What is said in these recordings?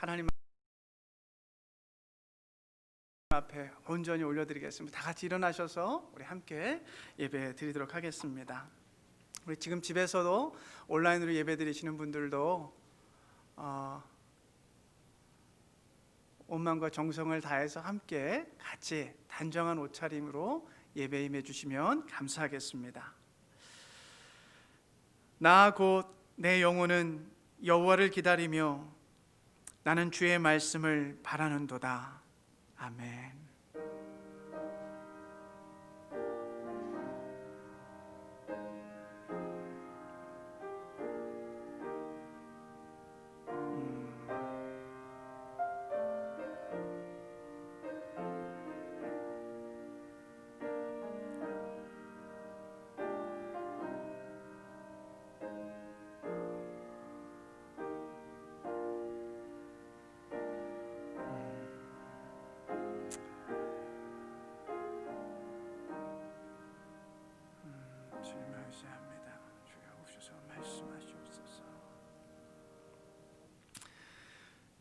하나님 앞에 온전히 올려드리겠습니다. 다 같이 일어나셔서 우리 함께 예배 드리도록 하겠습니다. 우리 지금 집에서도 온라인으로 예배 드리시는 분들도 온 마음과 정성을 다해서 함께 같이 단정한 옷차림으로 예배에 임해 주시면 감사하겠습니다. 나 곧 내 영혼은 여호와를 기다리며 나는 주의 말씀을 바라는도다. 아멘.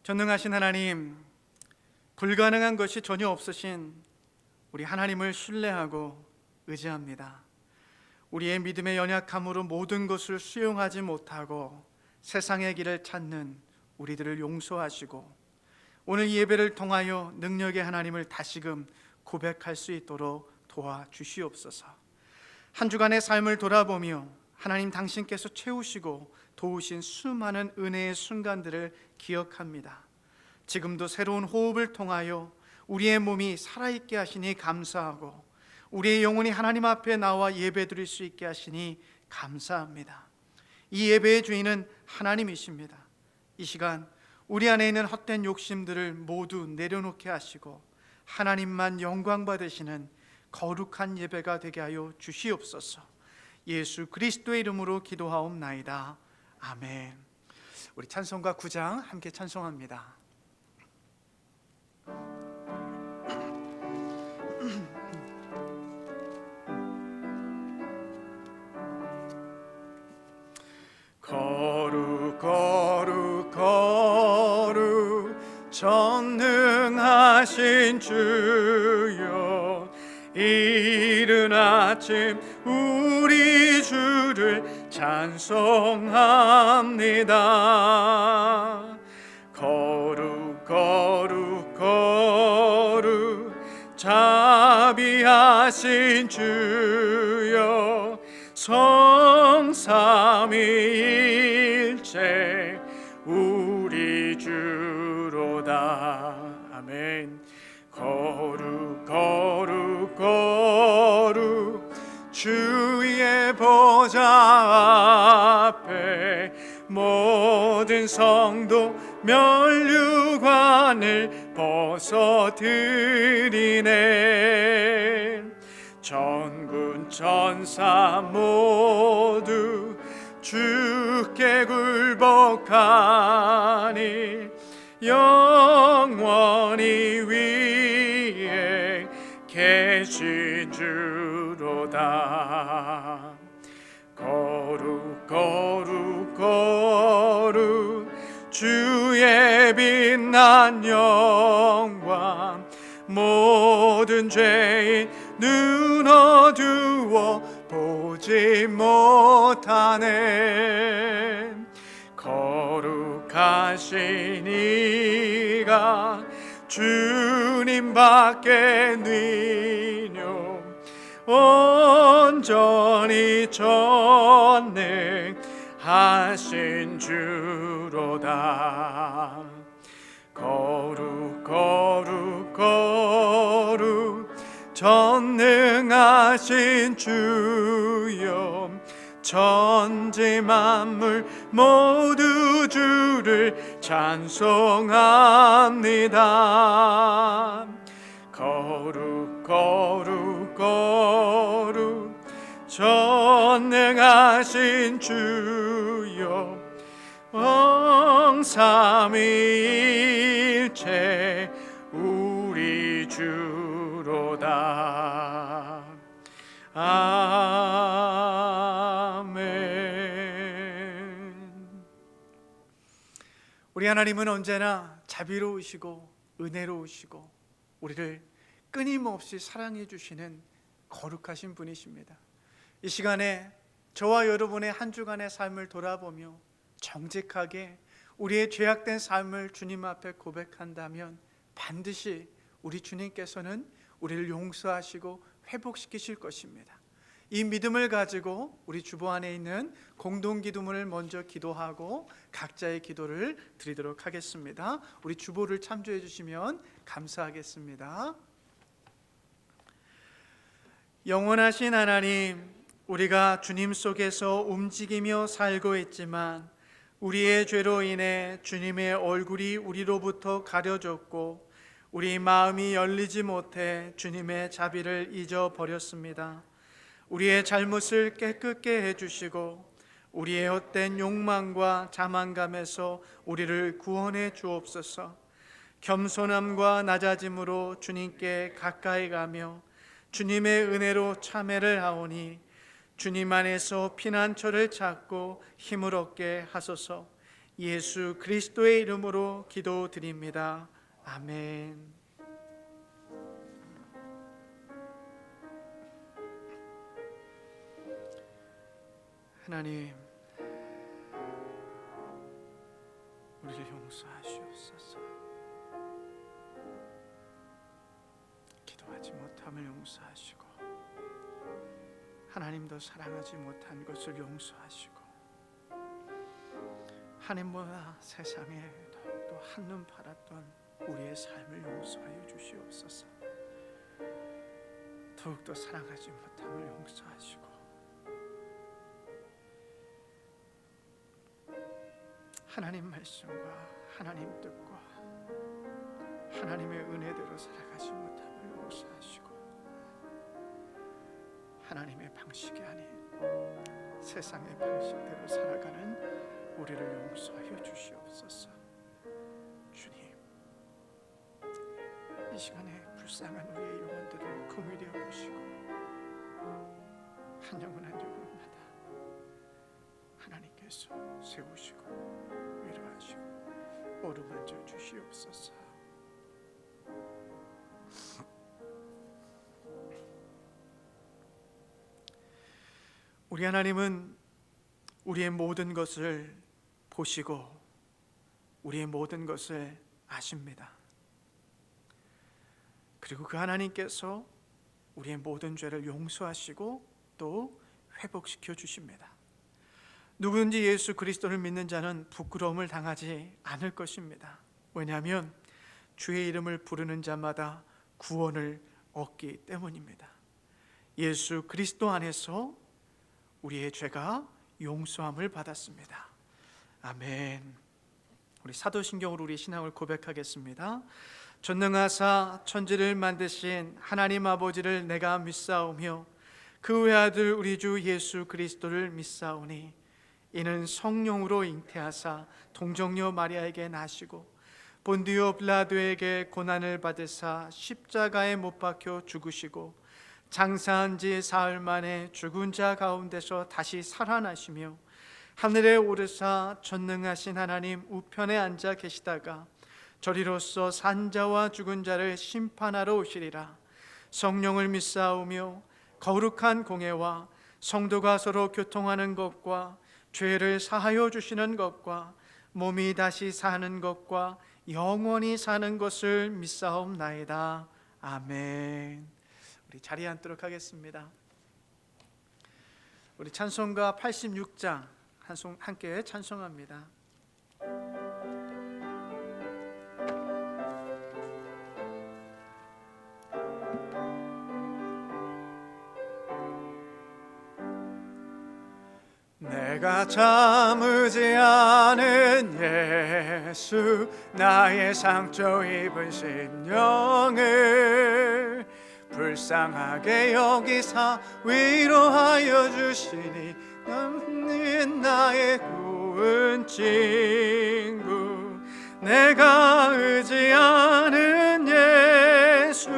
전능하신 하나님, 불가능한 것이 전혀 없으신 우리 하나님을 신뢰하고 의지합니다. 우리의 믿음의 연약함으로 모든 것을 수용하지 못하고 세상의 길을 찾는 우리들을 용서하시고 오늘 예배를 통하여 능력의 하나님을 다시금 고백할 수 있도록 도와주시옵소서. 한 주간의 삶을 돌아보며 하나님 당신께서 채우시고 도우신 수많은 은혜의 순간들을 기억합니다. 지금도 새로운 호흡을 통하여 우리의 몸이 살아있게 하시니 감사하고 우리의 영혼이 하나님 앞에 나와 예배드릴 수 있게 하시니 감사합니다. 이 예배의 주인은 하나님이십니다. 이 시간 우리 안에 있는 헛된 욕심들을 모두 내려놓게 하시고 하나님만 영광 받으시는 거룩한 예배가 되게 하여 주시옵소서. 예수 그리스도의 이름으로 기도하옵나이다. 아멘. 우리 찬송가 9장 함께 찬송합니다. 거룩 거룩 거룩 전능하신 주여, 이른 아침 우리 주를 찬송합니다. 거룩 거룩 거룩 자비하신 주여, 성삼위일체 우리 주로다. 아멘. 거룩 거룩 거룩 주의 보좌 앞에 모든 성도 면류관을 벗어드리네. 전군 천사 모두 주께 굴복하니 영원히 위에 계신 주로다. 거룩 거룩 거룩 주의 빛난 영광, 모든 죄인 눈 어두워 보지 못하네. 거룩하신 이가 주님밖에 느뇨, 온전히 전능하신 주로다. 거룩 거룩 거룩 전능하신 주여, 천지 만물 모두 주를 찬송합니다. 거룩 거룩 거룩 전능하신 주여, 성삼위일체 우리 주로다. 아멘. 우리 하나님은 언제나 자비로우시고 은혜로우시고 우리를 끊임없이 사랑해 주시는 거룩하신 분이십니다. 이 시간에 저와 여러분의 한 주간의 삶을 돌아보며 정직하게 우리의 죄악된 삶을 주님 앞에 고백한다면 반드시 우리 주님께서는 우리를 용서하시고 회복시키실 것입니다. 이 믿음을 가지고 우리 주보 안에 있는 공동기도문을 먼저 기도하고 각자의 기도를 드리도록 하겠습니다. 우리 주보를 참조해 주시면 감사하겠습니다. 영원하신 하나님, 우리가 주님 속에서 움직이며 살고 있지만 우리의 죄로 인해 주님의 얼굴이 우리로부터 가려졌고 우리 마음이 열리지 못해 주님의 자비를 잊어버렸습니다. 우리의 잘못을 깨끗게 해주시고 우리의 헛된 욕망과 자만감에서 우리를 구원해 주옵소서. 겸손함과 낮아짐으로 주님께 가까이 가며 주님의 은혜로 참회를 하오니 주님 안에서 피난처를 찾고 힘을 얻게 하소서. 예수 그리스도의 이름으로 기도드립니다. 아멘. 하나님, 우리를 용서하시옵소서. 기도하지 못함을 용서하시고 하나님도 사랑하지 못한 것을 용서하시고 하나님보다 세상에 더욱더 한눈 팔았던 우리의 삶을 용서하여 주시옵소서. 더욱더 사랑하지 못함을 용서하시고 하나님 말씀과 하나님 뜻과 하나님의 은혜대로 살아가지 못함을 용서하시고 하나님의 방식이 아닌 세상의 방식대로 살아가는 우리를 용서하여 주시옵소서. 주님, 이 시간에 불쌍한 우리의 영혼들을 긍휼히 여기시고 한 영혼 한 영혼마다 하나님께서 세우시고 위로하시고 어루만져 주시옵소서. 우리 하나님은 우리의 모든 것을 보시고 우리의 모든 것을 아십니다. 그리고 그 하나님께서 우리의 모든 죄를 용서하시고 또 회복시켜 주십니다. 누구든지 예수 그리스도를 믿는 자는 부끄러움을 당하지 않을 것입니다. 왜냐하면 주의 이름을 부르는 자마다 구원을 얻기 때문입니다. 예수 그리스도 안에서 우리의 죄가 용서함을 받았습니다. 아멘. 우리 사도신경으로 우리 신앙을 고백하겠습니다. 전능하사 천지를 만드신 하나님 아버지를 내가 믿사오며 그 외아들 우리 주 예수 그리스도를 믿사오니 이는 성령으로 잉태하사 동정녀 마리아에게 나시고 본디오 빌라도에게 고난을 받으사 십자가에 못 박혀 죽으시고 장사한 지 사흘 만에 죽은 자 가운데서 다시 살아나시며 하늘에 오르사 전능하신 하나님 우편에 앉아 계시다가 저리로서 산 자와 죽은 자를 심판하러 오시리라. 성령을 믿사오며 거룩한 공예와 성도가 서로 교통하는 것과 죄를 사하여 주시는 것과 몸이 다시 사는 것과 영원히 사는 것을 믿사옵나이다. 아멘. 우리 자리에 앉도록 하겠습니다. 우리 찬송가 86장 함께 찬송합니다. 내가 참으지 않은 예수 나의 상처 입은 심령을 불쌍하게 여기사 위로하여 주시니 너는 나의 구은 친구. 내가 의지하는 예수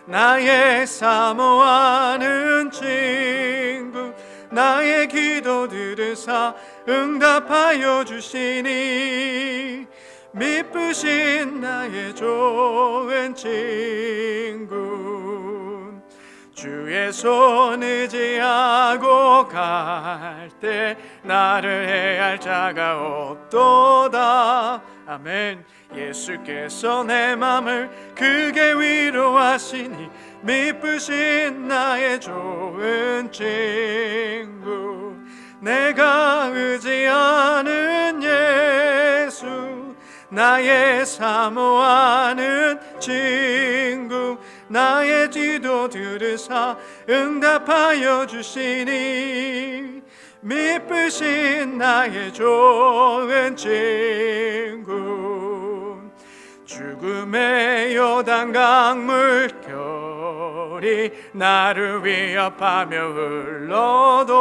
나의 사모하는 친구. 나의 기도 들으사 응답하여 주시니 미쁘신 나의 좋은 친구. 주의 손 의지하고 갈 때 나를 해할 자가 없도다. 아멘. 예수께서 내 맘을 크게 위로하시니 미쁘신 나의 좋은 친구. 내가 의지하는 예수, 나의 사모하는 친구. 나의 기도 들으사 응답하여 주시니 미쁘신 나의 좋은 친구. 죽음의 요단강 물결이 나를 위협하며 흘러도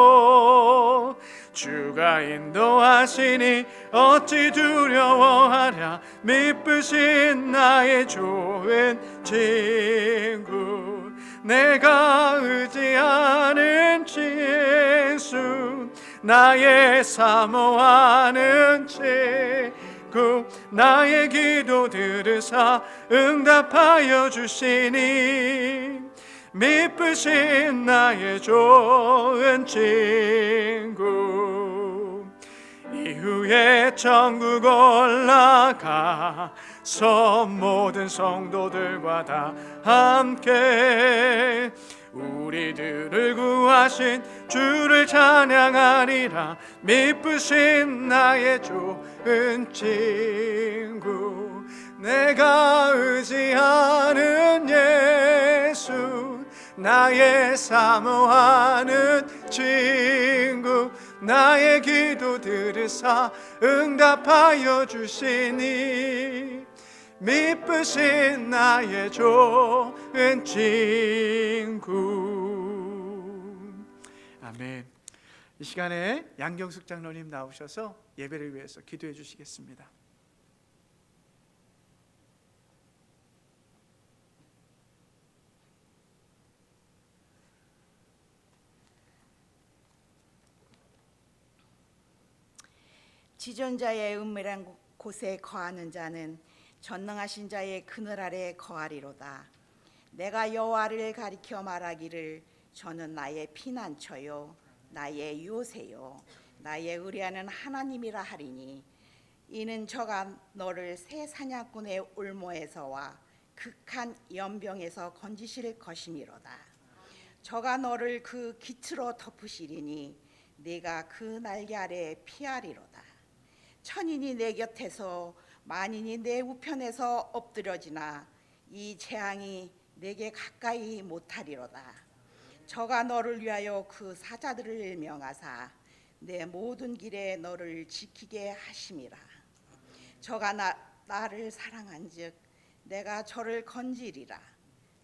주가 인도하시니 어찌 두려워하랴. 미쁘신 나의 좋은 친구. 내가 의지하는 예수, 나의 사모하는 친구. 나의 기도 들으사 응답하여 주시니 미쁘신 나의 좋은 친구. 이후에 천국 올라가서 모든 성도들과 다 함께 우리들을 구하신 주를 찬양하리라. 미쁘신 나의 좋은 친구. 내가 의지하는 예수, 나의 사모하는 친구. 나의 기도 들으사 응답하여 주시니 미쁘신 나의 좋은 친구. 아멘. 이 시간에 양경숙 장로님 나오셔서 예배를 위해서 기도해 주시겠습니다. 지존자의 은밀한 곳에 거하는 자는 전능하신 자의 그늘 아래 거하리로다. 내가 여호와를 가리켜 말하기를 저는 나의 피난처요 나의 요새요 나의 의뢰하는 하나님이라 하리니 이는 저가 너를 새 사냥꾼의 올모에서와 극한 연병에서 건지실 것이미로다. 저가 너를 그 깃으로 덮으시리니 네가 그 날개 아래 피하리로다. 천인이 내 곁에서 만인이 내 우편에서 엎드려지나 이 재앙이 내게 가까이 못하리로다. 저가 너를 위하여 그 사자들을 명하사 내 모든 길에 너를 지키게 하심이라. 저가 나를 사랑한즉 내가 저를 건지리라.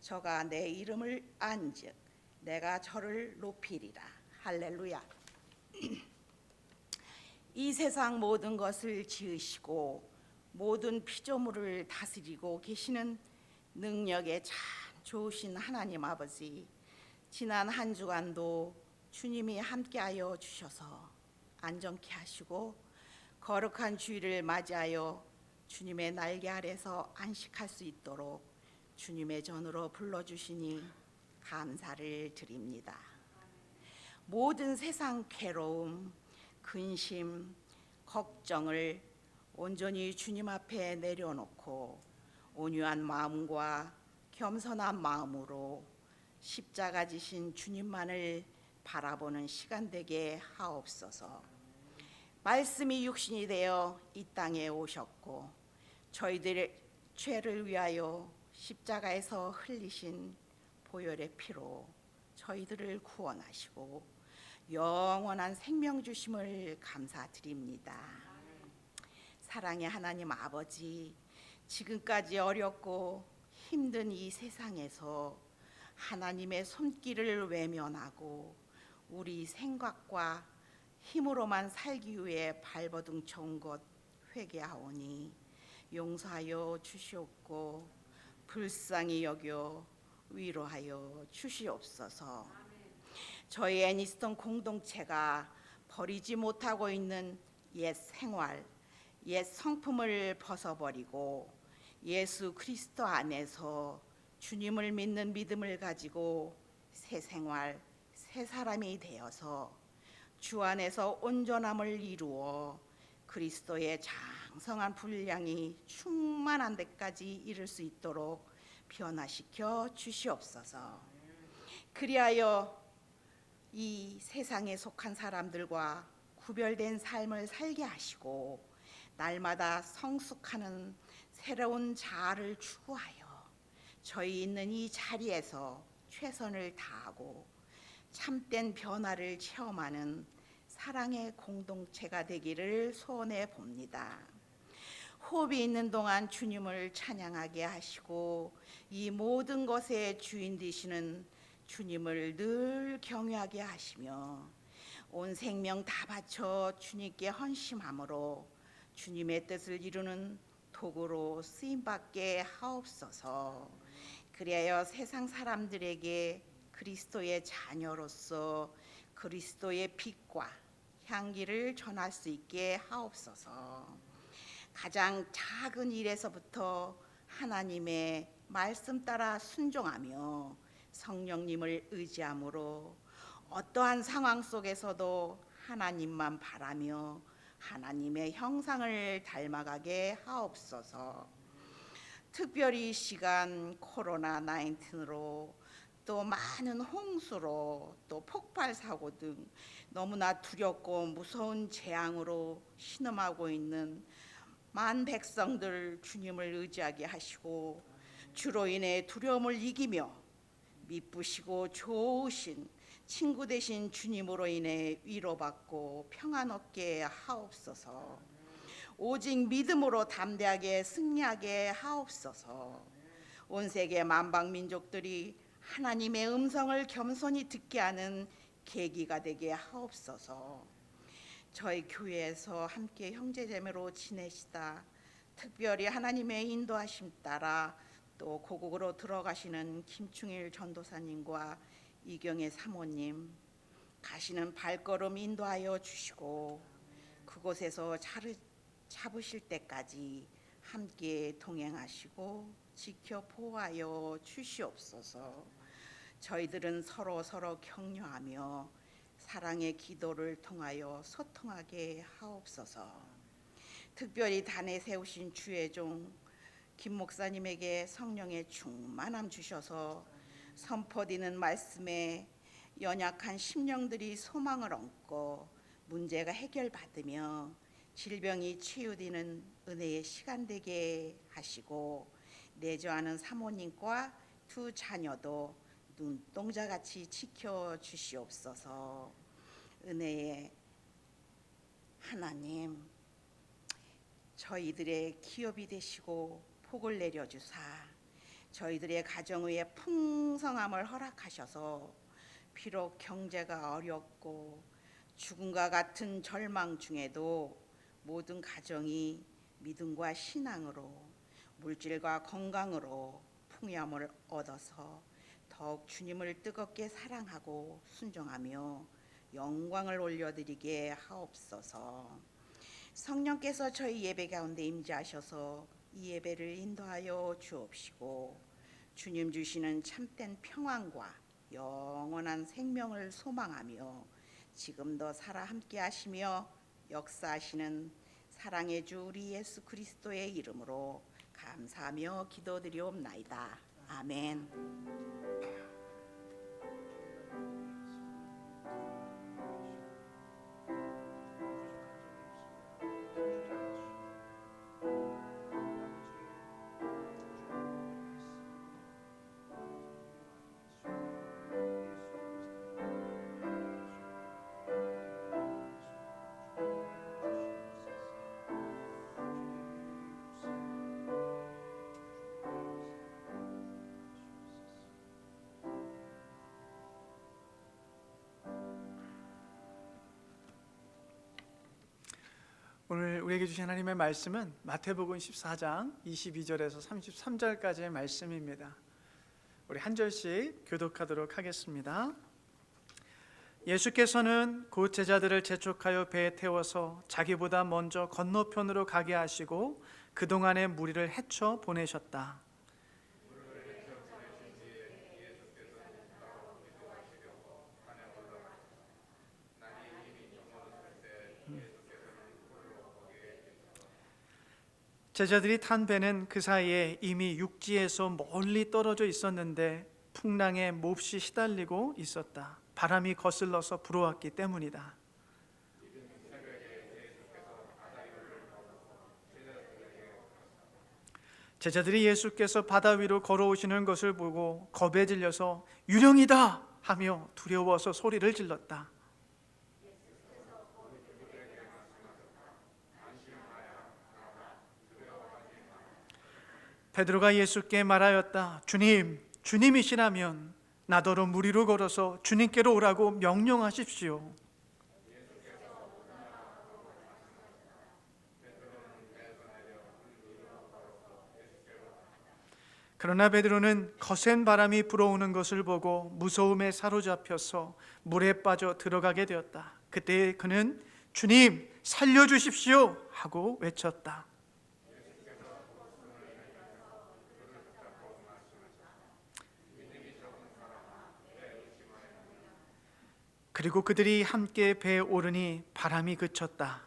저가 내 이름을 안즉 내가 저를 높이리라. 할렐루야. 이 세상 모든 것을 지으시고 모든 피조물을 다스리고 계시는 능력에 참 좋으신 하나님 아버지, 지난 한 주간도 주님이 함께하여 주셔서 안정케 하시고 거룩한 주일을 맞이하여 주님의 날개 아래서 안식할 수 있도록 주님의 전으로 불러주시니 감사를 드립니다. 모든 세상 괴로움, 근심, 걱정을 온전히 주님 앞에 내려놓고 온유한 마음과 겸손한 마음으로 십자가 지신 주님만을 바라보는 시간 되게 하옵소서. 말씀이 육신이 되어 이 땅에 오셨고 저희들의 죄를 위하여 십자가에서 흘리신 보혈의 피로 저희들을 구원하시고 영원한 생명 주심을 감사드립니다. 사랑의 하나님 아버지, 지금까지 어렵고 힘든 이 세상에서 하나님의 손길을 외면하고 우리 생각과 힘으로만 살기 위해 발버둥 쳐온 것 회개하오니 용서하여 주시옵고 불쌍히 여겨 위로하여 주시옵소서. 저희 애니스턴 공동체가 버리지 못하고 있는 옛 생활, 옛 성품을 벗어버리고 예수 그리스도 안에서 주님을 믿는 믿음을 가지고 새 생활, 새 사람이 되어서 주 안에서 온전함을 이루어 그리스도의 장성한 분량이 충만한 데까지 이를 수 있도록 변화시켜 주시옵소서. 그리하여 이 세상에 속한 사람들과 구별된 삶을 살게 하시고 날마다 성숙하는 새로운 자아를 추구하여 저희 있는 이 자리에서 최선을 다하고 참된 변화를 체험하는 사랑의 공동체가 되기를 소원해 봅니다. 호흡이 있는 동안 주님을 찬양하게 하시고 이 모든 것의 주인 되시는 주님을 늘 경외하게 하시며 온 생명 다 바쳐 주님께 헌신함으로 주님의 뜻을 이루는 도구로 쓰임받게 하옵소서. 그리하여 세상 사람들에게 그리스도의 자녀로서 그리스도의 빛과 향기를 전할 수 있게 하옵소서. 가장 작은 일에서부터 하나님의 말씀 따라 순종하며 성령님을 의지함으로 어떠한 상황 속에서도 하나님만 바라며 하나님의 형상을 닮아가게 하옵소서. 특별히 이 시간 코로나 19으로 또 많은 홍수로 또 폭발 사고 등 너무나 두렵고 무서운 재앙으로 신음하고 있는 만 백성들 주님을 의지하게 하시고 주로 인해 두려움을 이기며 미쁘시고 좋으신 친구 되신 주님으로 인해 위로받고 평안 얻게 하옵소서. 오직 믿음으로 담대하게 승리하게 하옵소서. 온 세계 만방 민족들이 하나님의 음성을 겸손히 듣게 하는 계기가 되게 하옵소서. 저희 교회에서 함께 형제자매로 지내시다 특별히 하나님의 인도하심 따라 또 고국으로 들어가시는 김충일 전도사님과 이경애 사모님 가시는 발걸음 인도하여 주시고 그곳에서 잡으실 때까지 함께 동행하시고 지켜 보호하여 주시옵소서. 저희들은 서로 격려하며 사랑의 기도를 통하여 소통하게 하옵소서. 특별히 단에 세우신 주의 종 김 목사님에게 성령의 충만함 주셔서 선포되는 말씀에 연약한 심령들이 소망을 얻고 문제가 해결받으며 질병이 치유되는 은혜의 시간 되게 하시고 내조하는 사모님과 두 자녀도 눈동자같이 지켜주시옵소서. 은혜의 하나님, 저희들의 기업이 되시고 복을 내려주사 저희들의 가정 위에 풍성함을 허락하셔서 비록 경제가 어렵고 죽음과 같은 절망 중에도 모든 가정이 믿음과 신앙으로 물질과 건강으로 풍요함을 얻어서 더욱 주님을 뜨겁게 사랑하고 순종하며 영광을 올려드리게 하옵소서. 성령께서 저희 예배 가운데 임재하셔서 이 예배를 인도하여 주옵시고 주님 주시는 참된 평안과 영원한 생명을 소망하며 지금도 살아 함께 하시며 역사하시는 사랑의 주 우리 예수 그리스도의 이름으로 감사하며 기도드리옵나이다. 아멘. 오늘 우리에게 주신 하나님의 말씀은 마태복음 14장 22절에서 33절까지의 말씀입니다. 우리 한 절씩 교독하도록 하겠습니다. 예수께서는 곧 제자들을 재촉하여 배에 태워서 자기보다 먼저 건너편으로 가게 하시고 그동안의 무리를 헤쳐 보내셨다. 제자들이 탄 배는 그 사이에 이미 육지에서 멀리 떨어져 있었는데 풍랑에 몹시 시달리고 있었다. 바람이 거슬러서 불어왔기 때문이다. 제자들이 예수께서 바다 위로 걸어오시는 것을 보고 겁에 질려서 유령이다 하며 두려워서 소리를 질렀다. 베드로가 예수께 말하였다. 주님, 주님이시라면 나더러 물 위로 걸어서 주님께로 오라고 명령하십시오. 그러나 베드로는 거센 바람이 불어오는 것을 보고 무서움에 사로잡혀서 물에 빠져 들어가게 되었다. 그때 그는 주님, 살려주십시오 하고 외쳤다. 그리고 그들이 함께 배에 오르니 바람이 그쳤다.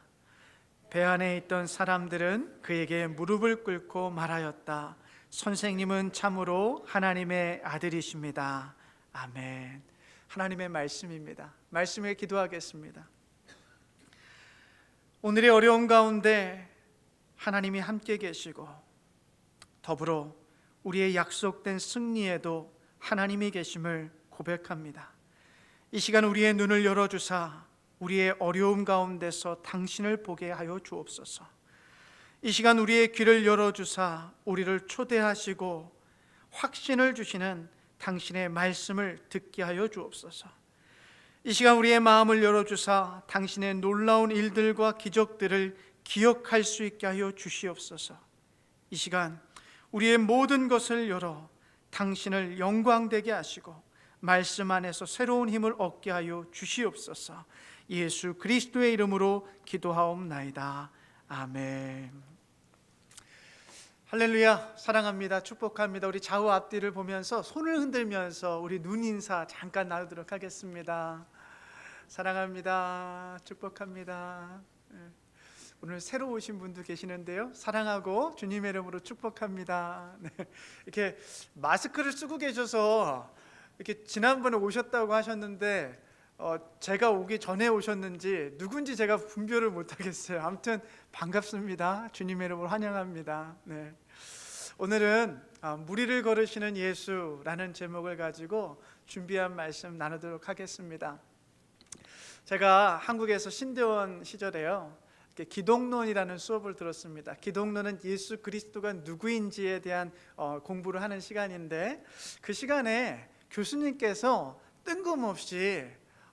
배 안에 있던 사람들은 그에게 무릎을 꿇고 말하였다. 선생님은 참으로 하나님의 아들이십니다. 아멘. 하나님의 말씀입니다. 말씀을 기도하겠습니다. 오늘의 어려운 가운데 하나님이 함께 계시고 더불어 우리의 약속된 승리에도 하나님이 계심을 고백합니다. 이 시간 우리의 눈을 열어주사 우리의 어려움 가운데서 당신을 보게 하여 주옵소서. 이 시간 우리의 귀를 열어주사 우리를 초대하시고 확신을 주시는 당신의 말씀을 듣게 하여 주옵소서. 이 시간 우리의 마음을 열어주사 당신의 놀라운 일들과 기적들을 기억할 수 있게 하여 주시옵소서. 이 시간 우리의 모든 것을 열어 당신을 영광되게 하시고 말씀 안에서 새로운 힘을 얻게 하여 주시옵소서. 예수 그리스도의 이름으로 기도하옵나이다. 아멘. 할렐루야. 사랑합니다. 축복합니다. 우리 좌우 앞뒤를 보면서 손을 흔들면서 우리 눈 인사 잠깐 나누도록 하겠습니다. 사랑합니다. 축복합니다. 오늘 새로 오신 분도 계시는데요. 사랑하고 주님의 이름으로 축복합니다. 네. 이렇게 마스크를 쓰고 계셔서 이렇게 지난번에 오셨다고 하셨는데 제가 오기 전에 오셨는지 누군지 제가 분별을 못하겠어요. 아무튼 반갑습니다. 주님의 이름으로 환영합니다. 네. 오늘은 물 위를 걸으시는 예수라는 제목을 가지고 준비한 말씀 나누도록 하겠습니다. 제가 한국에서 신대원 시절에요, 기독론이라는 수업을 들었습니다. 기독론은 예수 그리스도가 누구인지에 대한 공부를 하는 시간인데, 그 시간에 교수님께서 뜬금없이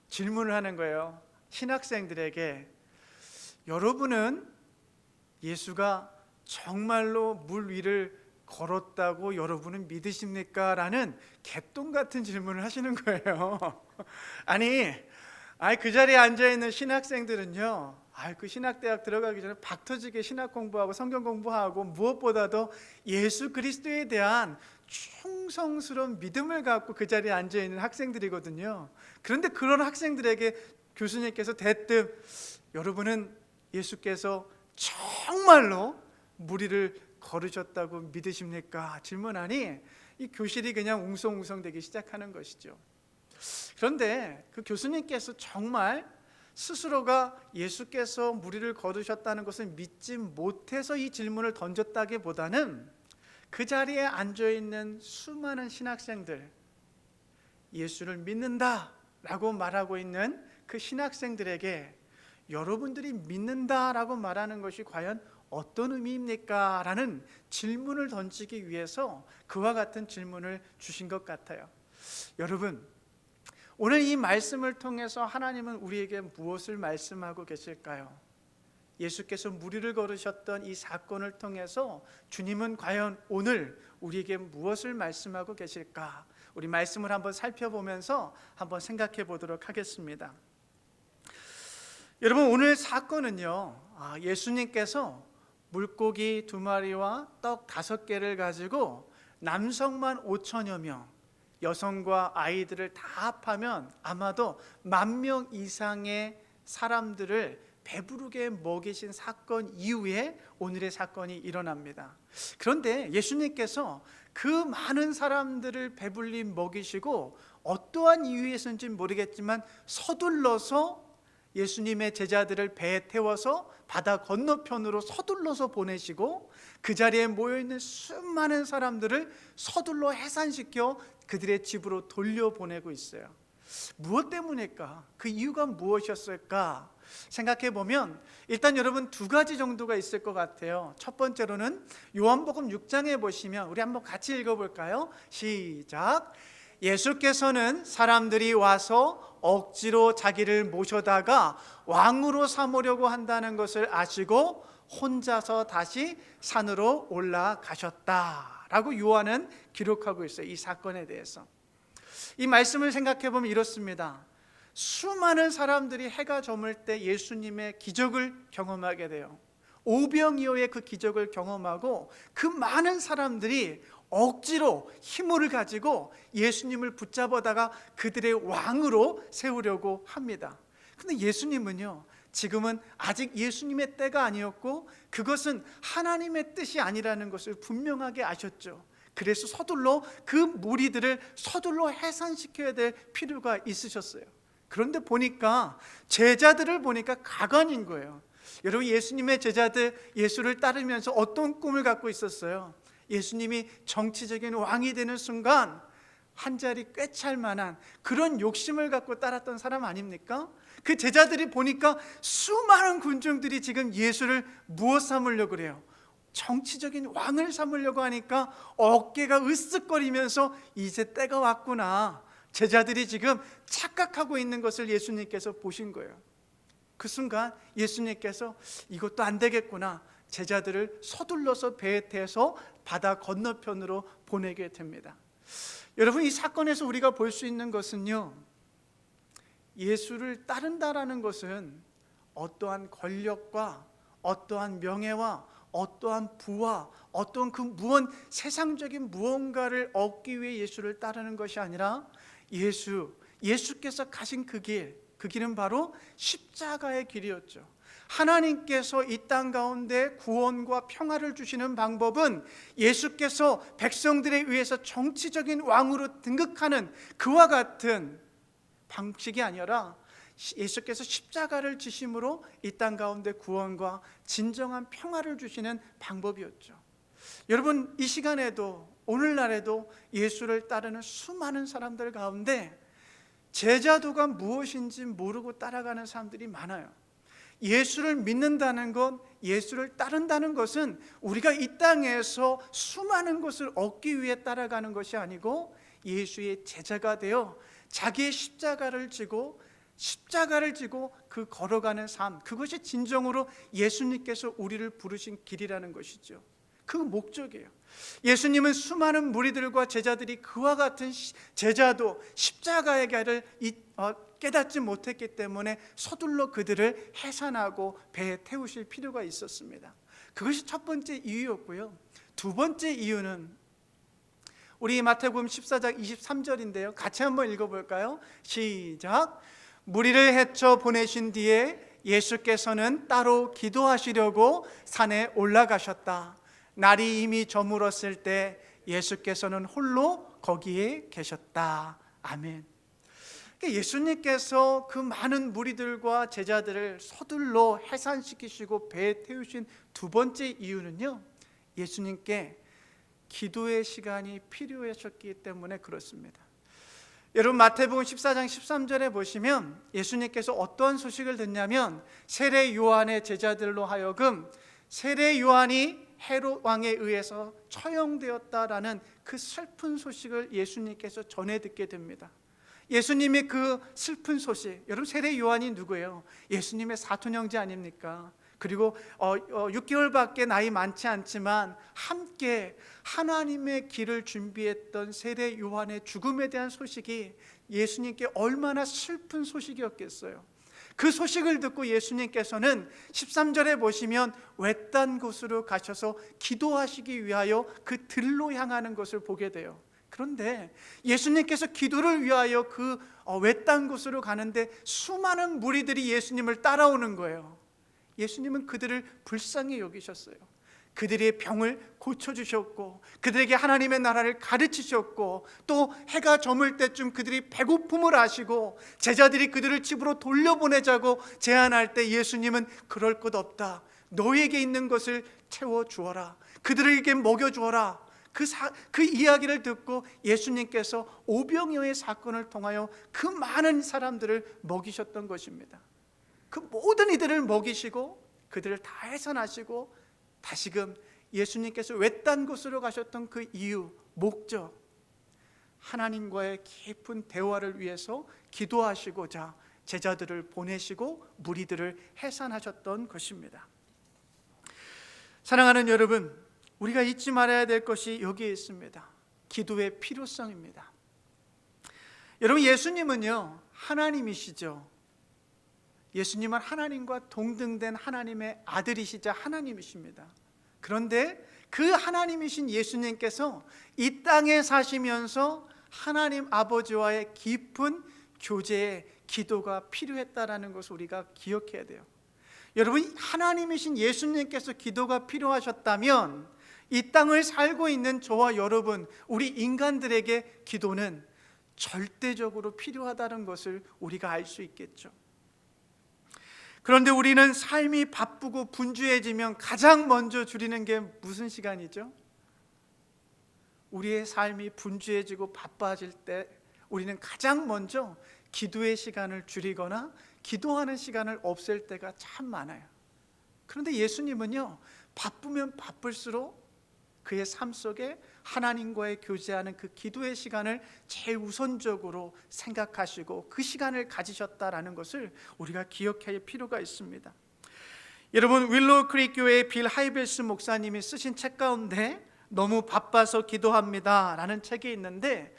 질문을 하는 거예요. 신학생들에게 여러분은 예수가 정말로 물 위를 걸었다고 여러분은 믿으십니까? 라는 개똥 같은 질문을 하시는 거예요. 아니 그 자리에 앉아있는 신학생들은요, 그 신학대학 들어가기 전에 박터지게 신학 공부하고 성경 공부하고 무엇보다도 예수 그리스도에 대한 충성스러운 믿음을 갖고 그 자리에 앉아있는 학생들이거든요. 그런데 그런 학생들에게 교수님께서 대뜸 여러분은 예수께서 정말로 물 위를 걸으셨다고 믿으십니까? 질문하니 이 교실이 그냥 웅성웅성되기 시작하는 것이죠. 그런데 그 교수님께서 정말 스스로가 예수께서 물 위를 걸으셨다는 것을 믿지 못해서 이 질문을 던졌다기보다는 그 자리에 앉아있는 수많은 신학생들, 예수를 믿는다라고 말하고 있는 그 신학생들에게 여러분들이 믿는다라고 말하는 것이 과연 어떤 의미입니까? 라는 질문을 던지기 위해서 그와 같은 질문을 주신 것 같아요. 여러분, 오늘 이 말씀을 통해서 하나님은 우리에게 무엇을 말씀하고 계실까요? 예수께서 물 위를 걸으셨던 이 사건을 통해서 주님은 과연 오늘 우리에게 무엇을 말씀하고 계실까? 우리 말씀을 한번 살펴보면서 한번 생각해 보도록 하겠습니다. 여러분, 오늘 사건은요, 예수님께서 물고기 2마리와 떡 5개를 가지고 남성만 5천여 명, 여성과 아이들을 다 합하면 아마도 10,000명 이상의 사람들을 배부르게 먹이신 사건 이후에 오늘의 사건이 일어납니다. 그런데 예수님께서 그 많은 사람들을 배불리 먹이시고 어떠한 이유에서인지 모르겠지만 서둘러서 예수님의 제자들을 배에 태워서 바다 건너편으로 서둘러서 보내시고 그 자리에 모여있는 수많은 사람들을 서둘러 해산시켜 그들의 집으로 돌려보내고 있어요. 무엇 때문일까? 그 이유가 무엇이었을까? 생각해 보면 일단 여러분 2가지 정도가 있을 것 같아요. 첫 번째로는 요한복음 6장에 보시면 우리 한번 같이 읽어볼까요? 시작. 예수께서는 사람들이 와서 억지로 자기를 모셔다가 왕으로 삼으려고 한다는 것을 아시고 혼자서 다시 산으로 올라가셨다라고 요한은 기록하고 있어요. 이 사건에 대해서. 이 말씀을 생각해 보면 이렇습니다. 수많은 사람들이 해가 저물 때 예수님의 기적을 경험하게 돼요. 오병이어의 그 기적을 경험하고 그 많은 사람들이 억지로 힘을 가지고 예수님을 붙잡아다가 그들의 왕으로 세우려고 합니다. 근데 예수님은요, 지금은 아직 예수님의 때가 아니었고 그것은 하나님의 뜻이 아니라는 것을 분명하게 아셨죠. 그래서 서둘러 그 무리들을 서둘러 해산시켜야 될 필요가 있으셨어요. 그런데 보니까 제자들을 보니까 가관인 거예요. 여러분, 예수님의 제자들 예수를 따르면서 어떤 꿈을 갖고 있었어요? 예수님이 정치적인 왕이 되는 순간 한 자리 꿰찰 만한 그런 욕심을 갖고 따랐던 사람 아닙니까? 그 제자들이 보니까 수많은 군중들이 지금 예수를 무엇 삼으려고 그래요? 정치적인 왕을 삼으려고 하니까 어깨가 으쓱거리면서 이제 때가 왔구나, 제자들이 지금 착각하고 있는 것을 예수님께서 보신 거예요. 그 순간 예수님께서 이것도 안 되겠구나, 제자들을 서둘러서 배에 태워서 바다 건너편으로 보내게 됩니다. 여러분, 이 사건에서 우리가 볼 수 있는 것은요, 예수를 따른다라는 것은 어떠한 권력과 어떠한 명예와 어떠한 부와 어떠한 그 세상적인 무언가를 얻기 위해 예수를 따르는 것이 아니라 예수께서 가신 그 길은 바로 십자가의 길이었죠. 하나님께서 이 땅 가운데 구원과 평화를 주시는 방법은 예수께서 백성들에 의해서 정치적인 왕으로 등극하는 그와 같은 방식이 아니라 예수께서 십자가를 지심으로 이 땅 가운데 구원과 진정한 평화를 주시는 방법이었죠. 여러분, 이 시간에도 오늘날에도 예수를 따르는 수많은 사람들 가운데 제자도가 무엇인지 모르고 따라가는 사람들이 많아요. 예수를 믿는다는 것, 예수를 따른다는 것은 우리가 이 땅에서 수많은 것을 얻기 위해 따라가는 것이 아니고 예수의 제자가 되어 자기의 십자가를 지고 그 걸어가는 삶, 그것이 진정으로 예수님께서 우리를 부르신 길이라는 것이죠. 그 목적이에요. 예수님은 수많은 무리들과 제자들이 그와 같은 제자도 십자가의 길을 깨닫지 못했기 때문에 서둘러 그들을 해산하고 배에 태우실 필요가 있었습니다. 그것이 첫 번째 이유였고요. 두 번째 이유는 우리 마태복음 14장 23절인데요. 같이 한번 읽어볼까요? 시작. 무리를 헤쳐 보내신 뒤에 예수께서는 따로 기도하시려고 산에 올라가셨다. 날이 이미 저물었을 때 예수께서는 홀로 거기에 계셨다. 아멘. 예수님께서 그 많은 무리들과 제자들을 서둘러 해산시키시고 배에 태우신 두 번째 이유는요, 예수님께 기도의 시간이 필요하셨기 때문에 그렇습니다. 여러분, 마태복음 14장 13절에 보시면 예수님께서 어떠한 소식을 듣냐면 세례 요한의 제자들로 하여금 세례 요한이 헤롯 왕에 의해서 처형되었다라는 그 슬픈 소식을 예수님께서 전해 듣게 됩니다. 예수님의 그 슬픈 소식, 여러분, 세례 요한이 누구예요? 예수님의 사촌 형제 아닙니까? 그리고 6개월밖에 나이 많지 않지만 함께 하나님의 길을 준비했던 세례 요한의 죽음에 대한 소식이 예수님께 얼마나 슬픈 소식이었겠어요. 그 소식을 듣고 예수님께서는 13절에 보시면 외딴 곳으로 가셔서 기도하시기 위하여 그 들로 향하는 것을 보게 돼요. 그런데 예수님께서 기도를 위하여 그 외딴 곳으로 가는데 수많은 무리들이 예수님을 따라오는 거예요. 예수님은 그들을 불쌍히 여기셨어요. 그들의 병을 고쳐주셨고 그들에게 하나님의 나라를 가르치셨고 또 해가 저물 때쯤 그들이 배고픔을 아시고 제자들이 그들을 집으로 돌려보내자고 제안할 때 예수님은 그럴 것 없다, 너에게 있는 것을 채워주어라, 그들에게 먹여주어라. 그 이야기를 듣고 예수님께서 오병이어의 사건을 통하여 그 많은 사람들을 먹이셨던 것입니다. 그 모든 이들을 먹이시고 그들을 다 해산하시고 다시금 예수님께서 외딴 곳으로 가셨던 그 이유, 목적, 하나님과의 깊은 대화를 위해서 기도하시고자 제자들을 보내시고 무리들을 해산하셨던 것입니다. 사랑하는 여러분, 우리가 잊지 말아야 될 것이 여기에 있습니다. 기도의 필요성입니다. 여러분, 예수님은요 하나님이시죠. 예수님은 하나님과 동등된 하나님의 아들이시자 하나님이십니다. 그런데 그 하나님이신 예수님께서 이 땅에 사시면서 하나님 아버지와의 깊은 교제에 기도가 필요했다라는 것을 우리가 기억해야 돼요. 여러분, 하나님이신 예수님께서 기도가 필요하셨다면 이 땅을 살고 있는 저와 여러분, 우리 인간들에게 기도는 절대적으로 필요하다는 것을 우리가 알 수 있겠죠. 그런데 우리는 삶이 바쁘고 분주해지면 가장 먼저 줄이는 게 무슨 시간이죠? 우리의 삶이 분주해지고 바빠질 때 우리는 가장 먼저 기도의 시간을 줄이거나 기도하는 시간을 없앨 때가 참 많아요. 그런데 예수님은요 바쁘면 바쁠수록 그의 삶 속에 하나님과의 교제하는 그 기도의 시간을 제일 우선적으로 생각하시고 그 시간을 가지셨다라는 것을 우리가 기억할 필요가 있습니다. 여러분, 윌로우 크릭 교회의 빌 하이벨스 목사님이 쓰신 책 가운데 너무 바빠서 기도합니다 라는 책이 있는데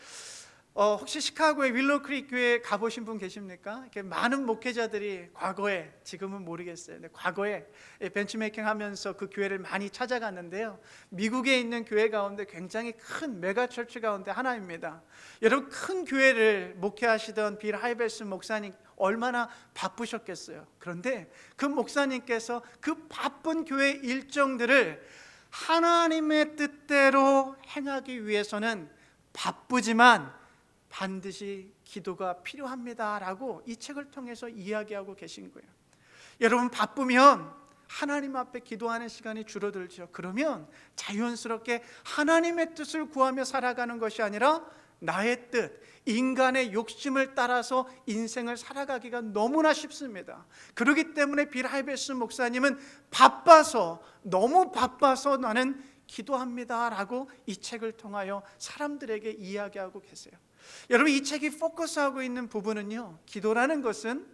혹시 시카고의 윌로우 크릭 교회에 가보신 분 계십니까? 이렇게 많은 목회자들이 과거에, 지금은 모르겠어요, 근데 과거에 벤치메이킹 하면서 그 교회를 많이 찾아갔는데요, 미국에 있는 교회 가운데 굉장히 큰 메가처치 가운데 하나입니다. 여러분, 큰 교회를 목회하시던 빌 하이벨스 목사님 얼마나 바쁘셨겠어요. 그런데 그 목사님께서 그 바쁜 교회 일정들을 하나님의 뜻대로 행하기 위해서는 바쁘지만 반드시 기도가 필요합니다라고 이 책을 통해서 이야기하고 계신 거예요. 여러분, 바쁘면 하나님 앞에 기도하는 시간이 줄어들죠. 그러면 자연스럽게 하나님의 뜻을 구하며 살아가는 것이 아니라 나의 뜻, 인간의 욕심을 따라서 인생을 살아가기가 너무나 쉽습니다. 그렇기 때문에 빌 하이벨스 목사님은 너무 바빠서 나는 기도합니다라고 이 책을 통하여 사람들에게 이야기하고 계세요. 여러분, 이 책이 포커스하고 있는 부분은요, 기도라는 것은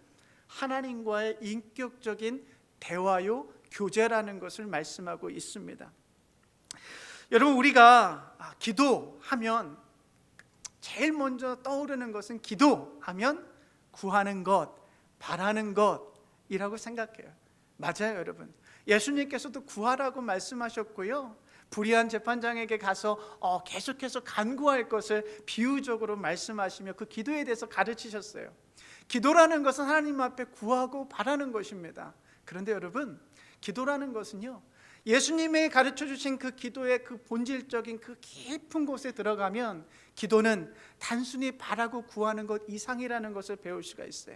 하나님과의 인격적인 대화요, 교제라는 것을 말씀하고 있습니다. 여러분, 우리가 기도하면 제일 먼저 떠오르는 것은 기도하면 구하는 것, 바라는 것이라고 생각해요. 맞아요, 여러분. 예수님께서도 구하라고 말씀하셨고요, 불의한 재판장에게 가서 계속해서 간구할 것을 비유적으로 말씀하시며 그 기도에 대해서 가르치셨어요. 기도라는 것은 하나님 앞에 구하고 바라는 것입니다. 그런데 여러분, 기도라는 것은요, 예수님이 가르쳐 주신 그 기도의 그 본질적인 그 깊은 곳에 들어가면 기도는 단순히 바라고 구하는 것 이상이라는 것을 배울 수가 있어요.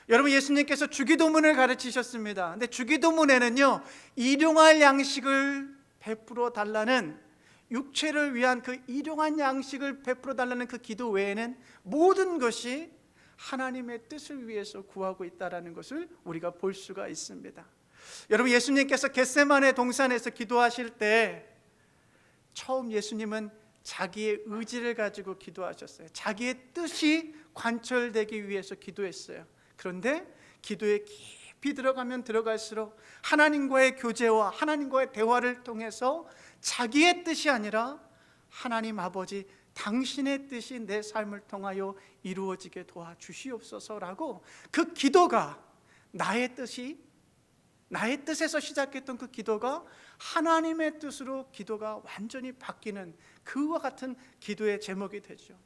여러분, 예수님께서 주기도문을 가르치셨습니다. 근데 주기도문에는요, 일용할 양식을 베풀어 달라는, 육체를 위한 그 일용한 양식을 베풀어 달라는 그 기도 외에는 모든 것이 하나님의 뜻을 위해서 구하고 있다는 것을 우리가 볼 수가 있습니다. 여러분, 예수님께서 겟세마네 동산에서 기도하실 때 처음 예수님은 자기의 의지를 가지고 기도하셨어요. 자기의 뜻이 관철되기 위해서 기도했어요. 그런데 기도의 깊이 들어가면 들어갈수록 하나님과의 교제와 하나님과의 대화를 통해서 자기의 뜻이 아니라 하나님 아버지 당신의 뜻이 내 삶을 통하여 이루어지게 도와주시옵소서라고, 그 기도가 나의 뜻에서 시작했던 그 기도가 하나님의 뜻으로 기도가 완전히 바뀌는 그와 같은 기도의 제목이 되죠.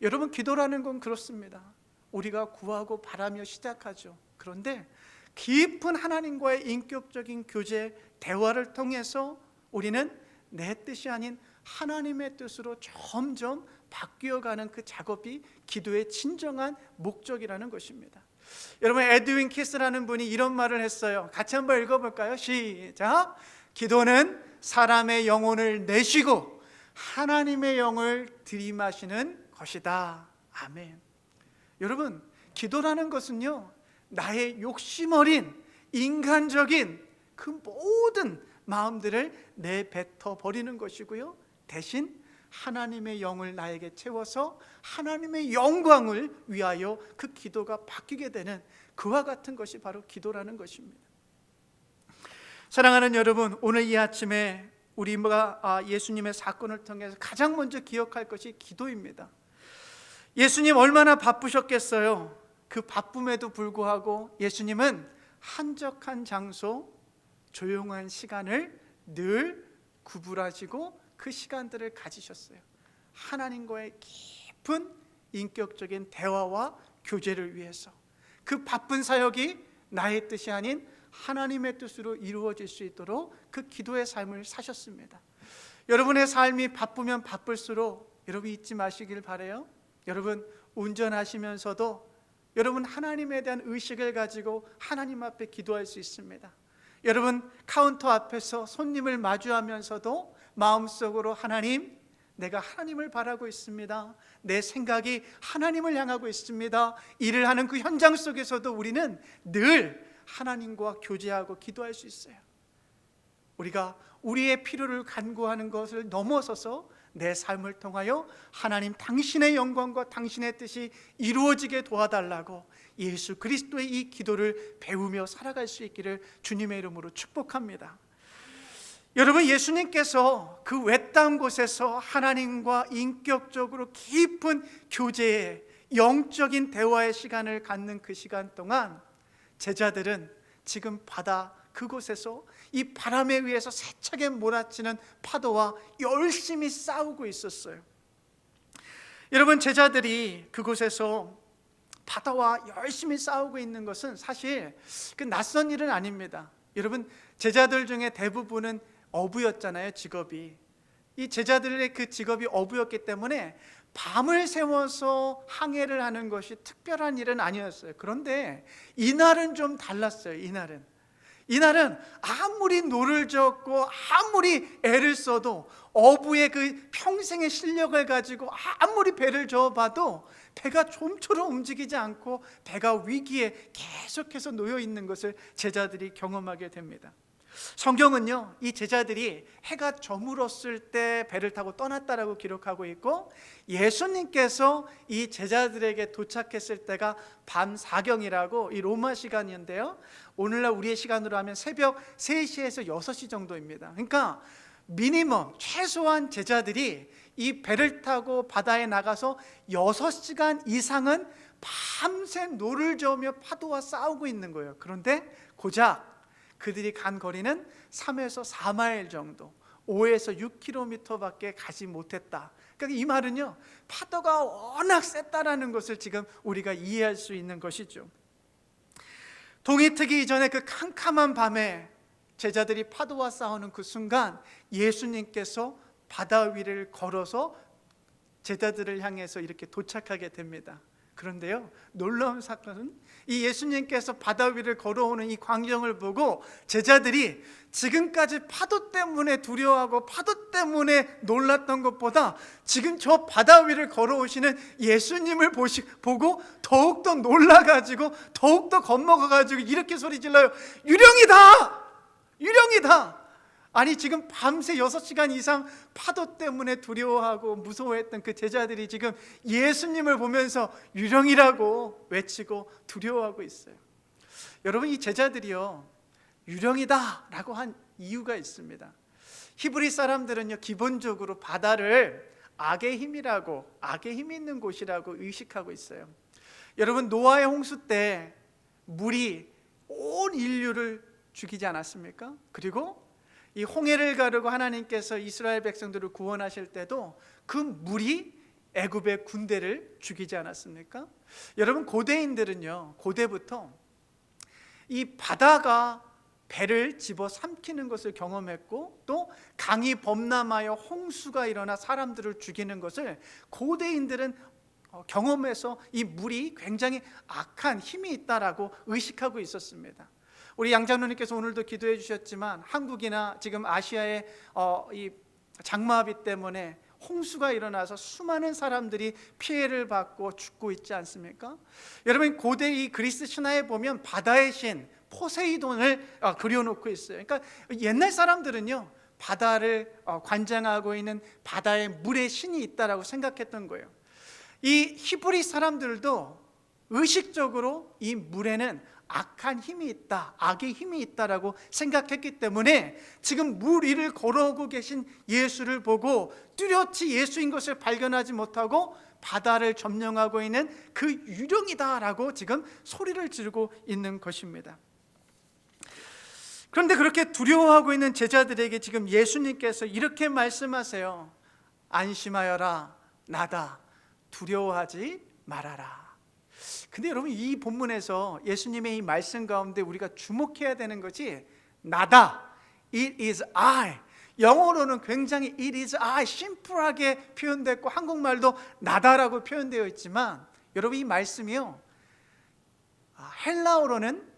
여러분, 기도라는 건 그렇습니다. 우리가 구하고 바라며 시작하죠. 그런데 깊은 하나님과의 인격적인 교제, 대화를 통해서 우리는 내 뜻이 아닌 하나님의 뜻으로 점점 바뀌어가는 그 작업이 기도의 진정한 목적이라는 것입니다. 여러분, 에드윈 키스라는 분이 이런 말을 했어요. 같이 한번 읽어볼까요? 시작. 기도는 사람의 영혼을 내쉬고 하나님의 영을 들이마시는 것이다. 아멘. 여러분, 기도라는 것은요, 나의 욕심 어린 인간적인 그 모든 마음들을 내뱉어 버리는 것이고요, 대신 하나님의 영을 나에게 채워서 하나님의 영광을 위하여 그 기도가 바뀌게 되는 그와 같은 것이 바로 기도라는 것입니다. 사랑하는 여러분, 오늘 이 아침에 우리가 예수님의 사건을 통해서 가장 먼저 기억할 것이 기도입니다. 예수님 얼마나 바쁘셨겠어요. 그 바쁨에도 불구하고 예수님은 한적한 장소, 조용한 시간을 늘 구분하시고 그 시간들을 가지셨어요. 하나님과의 깊은 인격적인 대화와 교제를 위해서, 그 바쁜 사역이 나의 뜻이 아닌 하나님의 뜻으로 이루어질 수 있도록 그 기도의 삶을 사셨습니다. 여러분의 삶이 바쁘면 바쁠수록 여러분 잊지 마시길 바라요. 여러분, 운전하시면서도 여러분 하나님에 대한 의식을 가지고 하나님 앞에 기도할 수 있습니다. 여러분, 카운터 앞에서 손님을 마주하면서도 마음속으로 하나님, 내가 하나님을 바라고 있습니다. 내 생각이 하나님을 향하고 있습니다. 일을 하는 그 현장 속에서도 우리는 늘 하나님과 교제하고 기도할 수 있어요. 우리가 우리의 필요를 간구하는 것을 넘어서서 내 삶을 통하여 하나님 당신의 영광과 당신의 뜻이 이루어지게 도와달라고 예수 그리스도의 이 기도를 배우며 살아갈 수 있기를 주님의 이름으로 축복합니다. 여러분, 예수님께서 그 외딴 곳에서 하나님과 인격적으로 깊은 교제의 영적인 대화의 시간을 갖는 그 시간 동안 제자들은 지금 바다 그곳에서 이 바람에 의해서 세차게 몰아치는 파도와 열심히 싸우고 있었어요. 여러분, 제자들이 그곳에서 바다와 열심히 싸우고 있는 것은 사실 그 낯선 일은 아닙니다. 여러분, 제자들 중에 대부분은 어부였잖아요, 직업이. 이 제자들의 그 직업이 어부였기 때문에 밤을 새워서 항해를 하는 것이 특별한 일은 아니었어요. 그런데 이날은 좀 달랐어요. 이날은 아무리 노를 젓고 아무리 애를 써도 어부의 그 평생의 실력을 가지고 아무리 배를 저어봐도 배가 좀처럼 움직이지 않고 배가 위기에 계속해서 놓여 있는 것을 제자들이 경험하게 됩니다. 성경은요, 이 제자들이 해가 저물었을 때 배를 타고 떠났다라고 기록하고 있고, 예수님께서 이 제자들에게 도착했을 때가 밤 사경이라고 이 로마 시간인데요, 오늘날 우리의 시간으로 하면 새벽 3시에서 6시 정도입니다. 그러니까 미니멈 최소한 제자들이 이 배를 타고 바다에 나가서 6시간 이상은 밤새 노를 저으며 파도와 싸우고 있는 거예요. 그런데 고작 그들이 간 거리는 3에서 4마일 정도, 5에서 6km밖에 가지 못했다. 그러니까 이 말은요, 파도가 워낙 셌다라는 것을 지금 우리가 이해할 수 있는 것이죠. 동이 트기 이전에 그 캄캄한 밤에 제자들이 파도와 싸우는 그 순간 예수님께서 바다 위를 걸어서 제자들을 향해서 이렇게 도착하게 됩니다. 그런데요, 놀라운 사건은 이 예수님께서 바다 위를 걸어오는 이 광경을 보고 제자들이 지금까지 파도 때문에 두려워하고 파도 때문에 놀랐던 것보다 지금 저 바다 위를 걸어오시는 예수님을 보고 더욱더 놀라가지고 더욱더 겁먹어가지고 이렇게 소리 질러요. 유령이다! 유령이다! 아니, 지금 밤새 6시간 이상 파도 때문에 두려워하고 무서워했던 그 제자들이 지금 예수님을 보면서 유령이라고 외치고 두려워하고 있어요. 여러분, 이 제자들이요 유령이다라고 한 이유가 있습니다. 히브리 사람들은요 기본적으로 바다를 악의 힘이라고, 악의 힘이 있는 곳이라고 의식하고 있어요. 여러분, 노아의 홍수 때 물이 온 인류를 죽이지 않았습니까? 그리고 이 홍해를 가르고 하나님께서 이스라엘 백성들을 구원하실 때도 그 물이 애굽의 군대를 죽이지 않았습니까? 여러분, 고대인들은요 고대부터 이 바다가 배를 집어 삼키는 것을 경험했고, 또 강이 범람하여 홍수가 일어나 사람들을 죽이는 것을 고대인들은 경험해서 이 물이 굉장히 악한 힘이 있다라고 의식하고 있었습니다. 우리 양장로님께서 오늘도 기도해 주셨지만 한국이나 지금 아시아의 이 장마비 때문에 홍수가 일어나서 수많은 사람들이 피해를 받고 죽고 있지 않습니까? 여러분, 고대 이 그리스 신화에 보면 바다의 신 포세이돈을 그려놓고 있어요. 그러니까 옛날 사람들은요 바다를 관장하고 있는 바다의 물의 신이 있다라고 생각했던 거예요. 이 히브리 사람들도 의식적으로 이 물에는 악한 힘이 있다, 악의 힘이 있다라고 생각했기 때문에 지금 물 위를 걸어오고 계신 예수를 보고 뚜렷이 예수인 것을 발견하지 못하고 바다를 점령하고 있는 그 유령이다라고 지금 소리를 지르고 있는 것입니다. 그런데 그렇게 두려워하고 있는 제자들에게 지금 예수님께서 이렇게 말씀하세요. 안심하여라, 나다, 두려워하지 말아라. 근데 여러분, 이 본문에서 예수님의 이 말씀 가운데 우리가 주목해야 되는 것이 나다, it is I. 영어로는 굉장히 it is I 심플하게 표현됐고 한국말도 나다라고 표현되어 있지만, 여러분 이 말씀이요 헬라어로는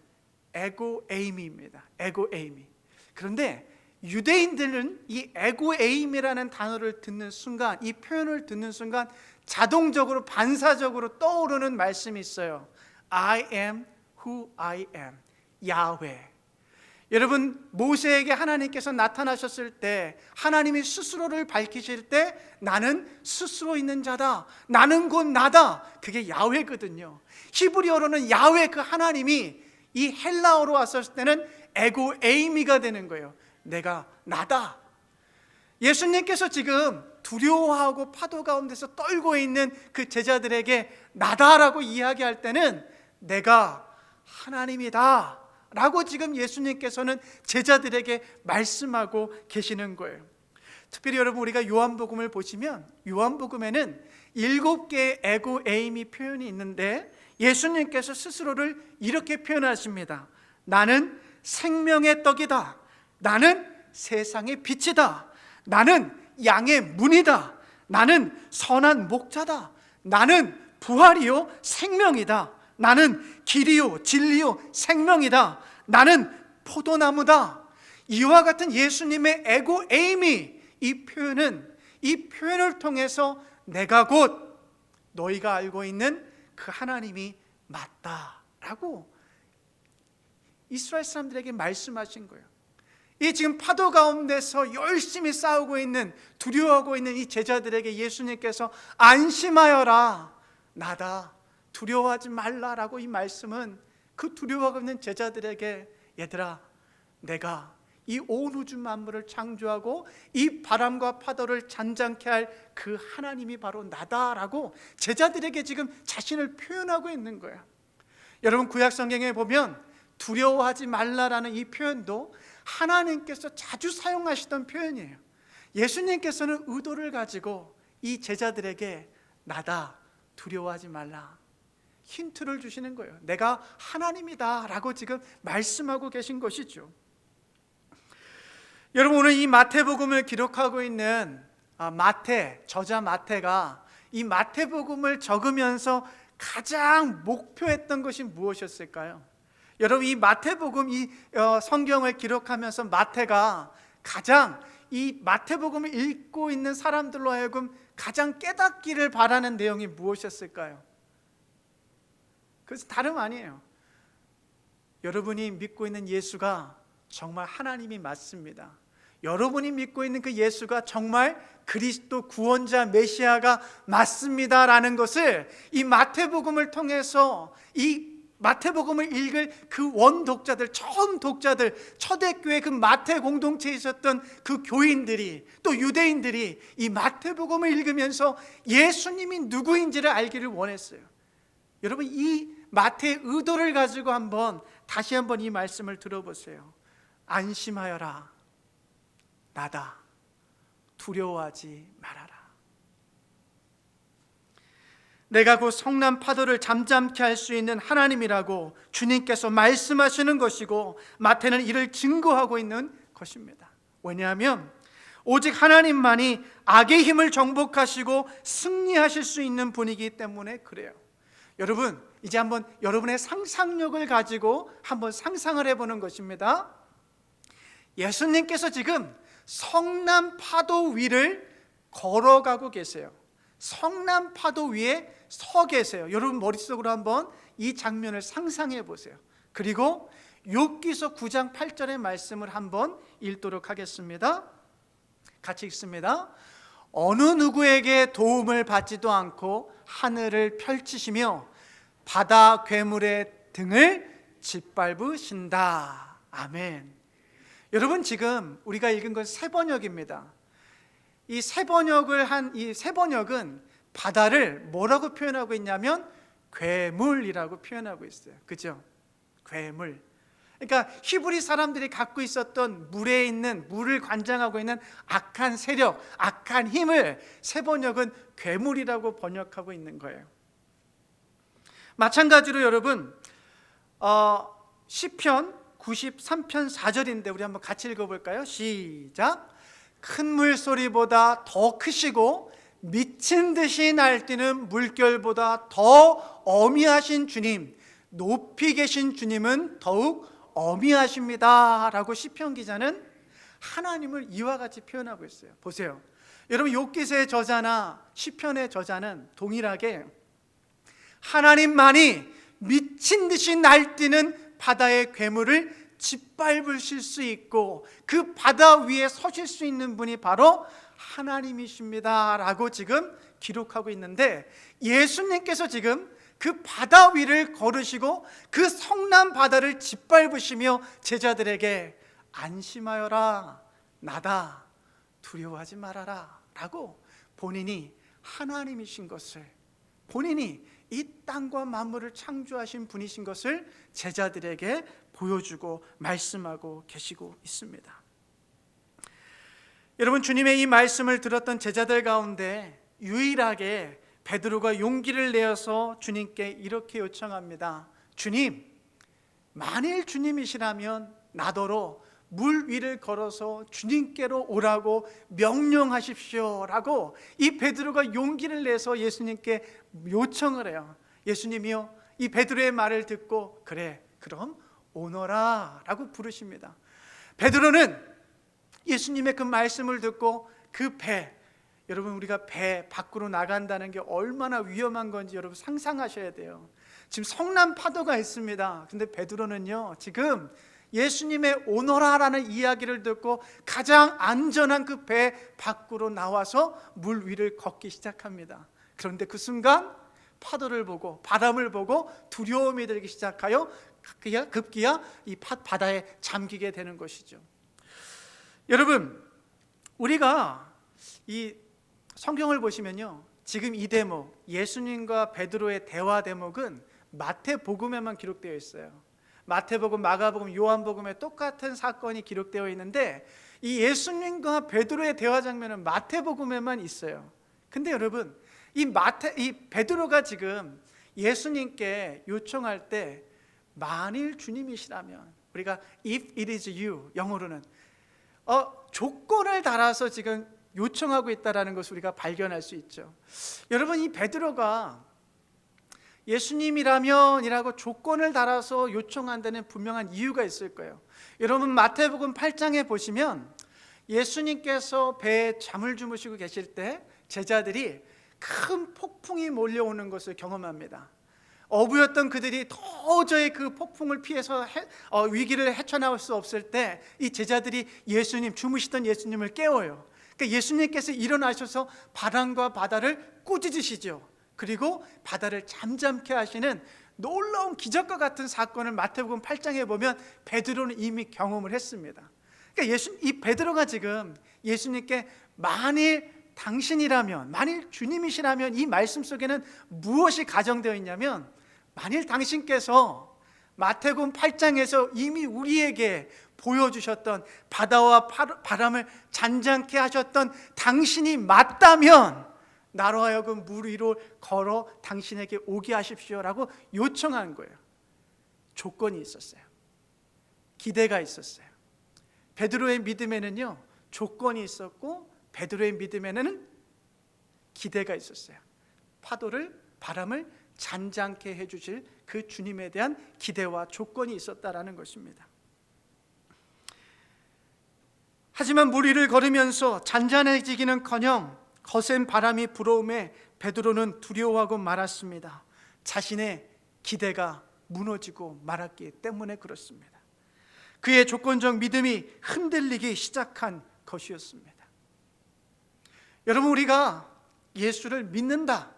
에고에이미입니다. 에고에이미. 그런데 유대인들은 이 에고에이미라는 단어를 듣는 순간, 이 표현을 듣는 순간 자동적으로 반사적으로 떠오르는 말씀이 있어요. I am who I am. 야훼. 여러분, 모세에게 하나님께서 나타나셨을 때 하나님이 스스로를 밝히실 때 나는 스스로 있는 자다, 나는 곧 나다, 그게 야훼거든요. 히브리어로는 야훼, 그 하나님이 이 헬라어로 왔을 때는 에고에이미가 되는 거예요. 내가 나다. 예수님께서 지금 두려워하고 파도 가운데서 떨고 있는 그 제자들에게 나다라고 이야기할 때는 내가 하나님이다 라고 지금 예수님께서는 제자들에게 말씀하고 계시는 거예요. 특별히 여러분, 우리가 요한복음을 보시면 요한복음에는 7개의 에고에이미 표현이 있는데 예수님께서 스스로를 이렇게 표현하십니다. 나는 생명의 떡이다, 나는 세상의 빛이다, 나는 양의 문이다, 나는 선한 목자다, 나는 부활이요 생명이다, 나는 길이요 진리요 생명이다, 나는 포도나무다. 이와 같은 예수님의 에고에이미, 이 표현을 통해서 내가 곧 너희가 알고 있는 그 하나님이 맞다라고 이스라엘 사람들에게 말씀하신 거예요. 이 지금 파도 가운데서 열심히 싸우고 있는, 두려워하고 있는 이 제자들에게 예수님께서 안심하여라, 나다, 두려워하지 말라라고 이 말씀은 그 두려워하고 있는 제자들에게 얘들아, 내가 이 온 우주 만물을 창조하고 이 바람과 파도를 잔잔케 할 그 하나님이 바로 나다라고 제자들에게 지금 자신을 표현하고 있는 거야. 여러분, 구약 성경에 보면 두려워하지 말라라는 이 표현도 하나님께서 자주 사용하시던 표현이에요. 예수님께서는 의도를 가지고 이 제자들에게 나다, 두려워하지 말라, 힌트를 주시는 거예요. 내가 하나님이다 라고 지금 말씀하고 계신 것이죠. 여러분, 오늘 이 마태복음을 기록하고 있는 저자 마태가 이 마태복음을 적으면서 가장 목표했던 것이 무엇이었을까요? 여러분, 이 마태복음, 이 성경을 기록하면서 마태가 가장 이 마태복음을 읽고 있는 사람들로 하여금 가장 깨닫기를 바라는 내용이 무엇이었을까요? 그래서 다름 아니에요. 여러분이 믿고 있는 예수가 정말 하나님이 맞습니다. 여러분이 믿고 있는 그 예수가 정말 그리스도 구원자 메시아가 맞습니다라는 것을 이 마태복음을 통해서 이 마태복음을 읽을 그 원독자들, 처음 독자들, 초대교회 그 마태 공동체에 있었던 그 교인들이, 또 유대인들이 이 마태복음을 읽으면서 예수님이 누구인지를 알기를 원했어요. 여러분, 이 마태의 의도를 가지고 다시 한번 이 말씀을 들어보세요. 안심하여라, 나다, 두려워하지 말아라. 내가 곧 성난 파도를 잠잠케 할 수 있는 하나님이라고 주님께서 말씀하시는 것이고, 마태는 이를 증거하고 있는 것입니다. 왜냐하면 오직 하나님만이 악의 힘을 정복하시고 승리하실 수 있는 분이기 때문에 그래요. 여러분, 이제 한번 여러분의 상상력을 가지고 한번 상상을 해보는 것입니다. 예수님께서 지금 성난 파도 위를 걸어가고 계세요. 성난 파도 위에 서 계세요. 여러분 머릿속으로 한번 이 장면을 상상해 보세요. 그리고 욥기서 9장 8절의 말씀을 한번 읽도록 하겠습니다. 같이 읽습니다. 어느 누구에게 도움을 받지도 않고 하늘을 펼치시며 바다 괴물의 등을 짓밟으신다. 아멘. 여러분, 지금 우리가 읽은 건 세번역입니다. 이 세번역은 바다를 뭐라고 표현하고 있냐면 괴물이라고 표현하고 있어요. 그죠? 괴물. 그러니까 히브리 사람들이 갖고 있었던 물을 관장하고 있는 악한 세력, 악한 힘을 세번역은 괴물이라고 번역하고 있는 거예요. 마찬가지로 여러분, 시편 93편 4절인데 우리 한번 같이 읽어볼까요? 시작. 큰 물소리보다 더 크시고 미친 듯이 날뛰는 물결보다 더 어미하신 주님, 높이 계신 주님은 더욱 어미하십니다 라고 시편 기자는 하나님을 이와 같이 표현하고 있어요. 보세요. 여러분, 욥기서의 저자나 시편의 저자는 동일하게 하나님만이 미친 듯이 날뛰는 바다의 괴물을 짓밟으실 수 있고 그 바다 위에 서실 수 있는 분이 바로 하나님이십니다 라고 지금 기록하고 있는데, 예수님께서 지금 그 바다 위를 걸으시고 그 성난 바다를 짓밟으시며 제자들에게 안심하여라, 나다, 두려워하지 말아라 라고 본인이 하나님이신 것을, 본인이 이 땅과 만물을 창조하신 분이신 것을 제자들에게 보여주고 말씀하고 계시고 있습니다. 여러분, 주님의 이 말씀을 들었던 제자들 가운데 유일하게 베드로가 용기를 내어서 주님께 이렇게 요청합니다. 주님, 만일 주님이시라면 나더러 물 위를 걸어서 주님께로 오라고 명령하십시오 라고 이 베드로가 용기를 내서 예수님께 요청을 해요. 예수님이요, 이 베드로의 말을 듣고 그래, 그럼 오너라 라고 부르십니다. 베드로는 예수님의 그 말씀을 듣고 그 배, 여러분 우리가 배 밖으로 나간다는 게 얼마나 위험한 건지 여러분 상상하셔야 돼요. 지금 성난 파도가 있습니다. 근데 베드로는요, 지금 예수님의 오너라라는 이야기를 듣고 가장 안전한 그 배 밖으로 나와서 물 위를 걷기 시작합니다. 그런데 그 순간 파도를 보고 바람을 보고 두려움이 들기 시작하여 급기야 이 바다에 잠기게 되는 것이죠. 여러분, 우리가 이 성경을 보시면요, 지금 이 대목, 예수님과 베드로의 대화 대목은 마태복음에만 기록되어 있어요. 마태복음, 마가복음, 요한복음에 똑같은 사건이 기록되어 있는데 이 예수님과 베드로의 대화 장면은 마태복음에만 있어요. 근데 여러분, 이 베드로가 지금 예수님께 요청할 때 만일 주님이시라면, 우리가 if it is you, 영어로는 조건을 달아서 지금 요청하고 있다는 것을 우리가 발견할 수 있죠. 여러분, 이 베드로가 예수님이라면이라고 조건을 달아서 요청한다는 분명한 이유가 있을 거예요. 여러분, 마태복음 8장에 보시면 예수님께서 배에 잠을 주무시고 계실 때 제자들이 큰 폭풍이 몰려오는 것을 경험합니다. 어부였던 그들이 도저히 그 폭풍을 피해서 위기를 헤쳐나올 수 없을 때 이 제자들이 주무시던 예수님을 깨워요. 그러니까 예수님께서 일어나셔서 바람과 바다를 꾸짖으시죠. 그리고 바다를 잠잠케 하시는 놀라운 기적과 같은 사건을 마태복음 8장에 보면 베드로는 이미 경험을 했습니다. 그러니까 이 베드로가 지금 예수님께 만일 당신이라면, 만일 주님이시라면 이 말씀 속에는 무엇이 가정되어 있냐면, 만일 당신께서 마태복음 8장에서 이미 우리에게 보여주셨던 바다와 바람을 잔잔케 하셨던 당신이 맞다면 나로 하여금 물 위로 걸어 당신에게 오게 하십시오라고 요청한 거예요. 조건이 있었어요. 기대가 있었어요. 베드로의 믿음에는요, 조건이 있었고 베드로의 믿음에는 기대가 있었어요. 바람을 잔잔케 해주실 그 주님에 대한 기대와 조건이 있었다라는 것입니다. 하지만 물 위를 걸으면서 잔잔해지기는커녕 거센 바람이 불어오매 베드로는 두려워하고 말았습니다. 자신의 기대가 무너지고 말았기 때문에 그렇습니다. 그의 조건적 믿음이 흔들리기 시작한 것이었습니다. 여러분, 우리가 예수를 믿는다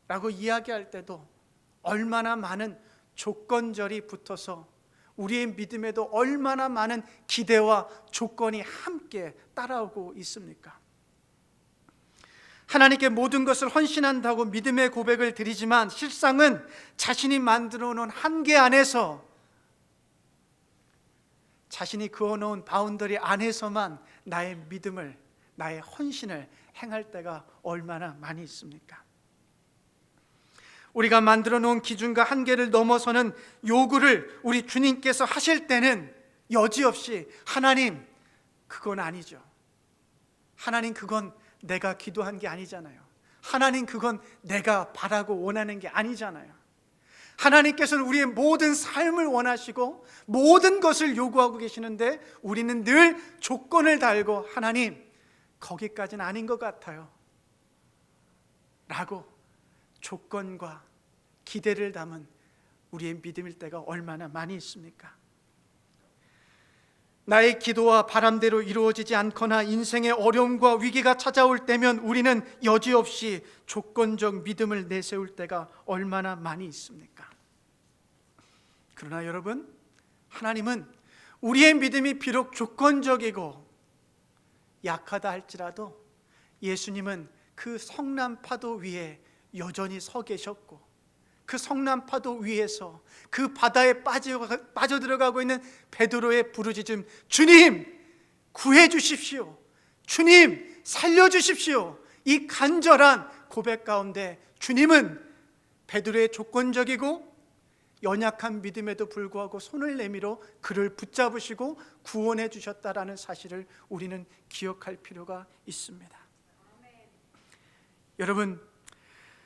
라고 이야기할 때도 얼마나 많은 조건절이 붙어서 우리의 믿음에도 얼마나 많은 기대와 조건이 함께 따라오고 있습니까? 하나님께 모든 것을 헌신한다고 믿음의 고백을 드리지만 실상은 자신이 만들어 놓은 한계 안에서, 자신이 그어놓은 바운더리 안에서만 나의 믿음을, 나의 헌신을 행할 때가 얼마나 많이 있습니까? 우리가 만들어 놓은 기준과 한계를 넘어서는 요구를 우리 주님께서 하실 때는 여지없이 하나님, 그건 아니죠. 하나님, 그건 내가 기도한 게 아니잖아요. 하나님, 그건 내가 바라고 원하는 게 아니잖아요. 하나님께서는 우리의 모든 삶을 원하시고 모든 것을 요구하고 계시는데 우리는 늘 조건을 달고 하나님, 거기까지는 아닌 것 같아요 라고 조건과 기대를 담은 우리의 믿음일 때가 얼마나 많이 있습니까? 나의 기도와 바람대로 이루어지지 않거나 인생의 어려움과 위기가 찾아올 때면 우리는 여지없이 조건적 믿음을 내세울 때가 얼마나 많이 있습니까? 그러나 여러분, 하나님은 우리의 믿음이 비록 조건적이고 약하다 할지라도 예수님은 그 성난 파도 위에 여전히 서 계셨고 그 성난 파도 위에서 그 바다에 빠져들어가고 있는 베드로의 부르짖음, 주님 구해 주십시오, 주님 살려 주십시오, 이 간절한 고백 가운데 주님은 베드로의 조건적이고 연약한 믿음에도 불구하고 손을 내밀어 그를 붙잡으시고 구원해 주셨다라는 사실을 우리는 기억할 필요가 있습니다. 여러분,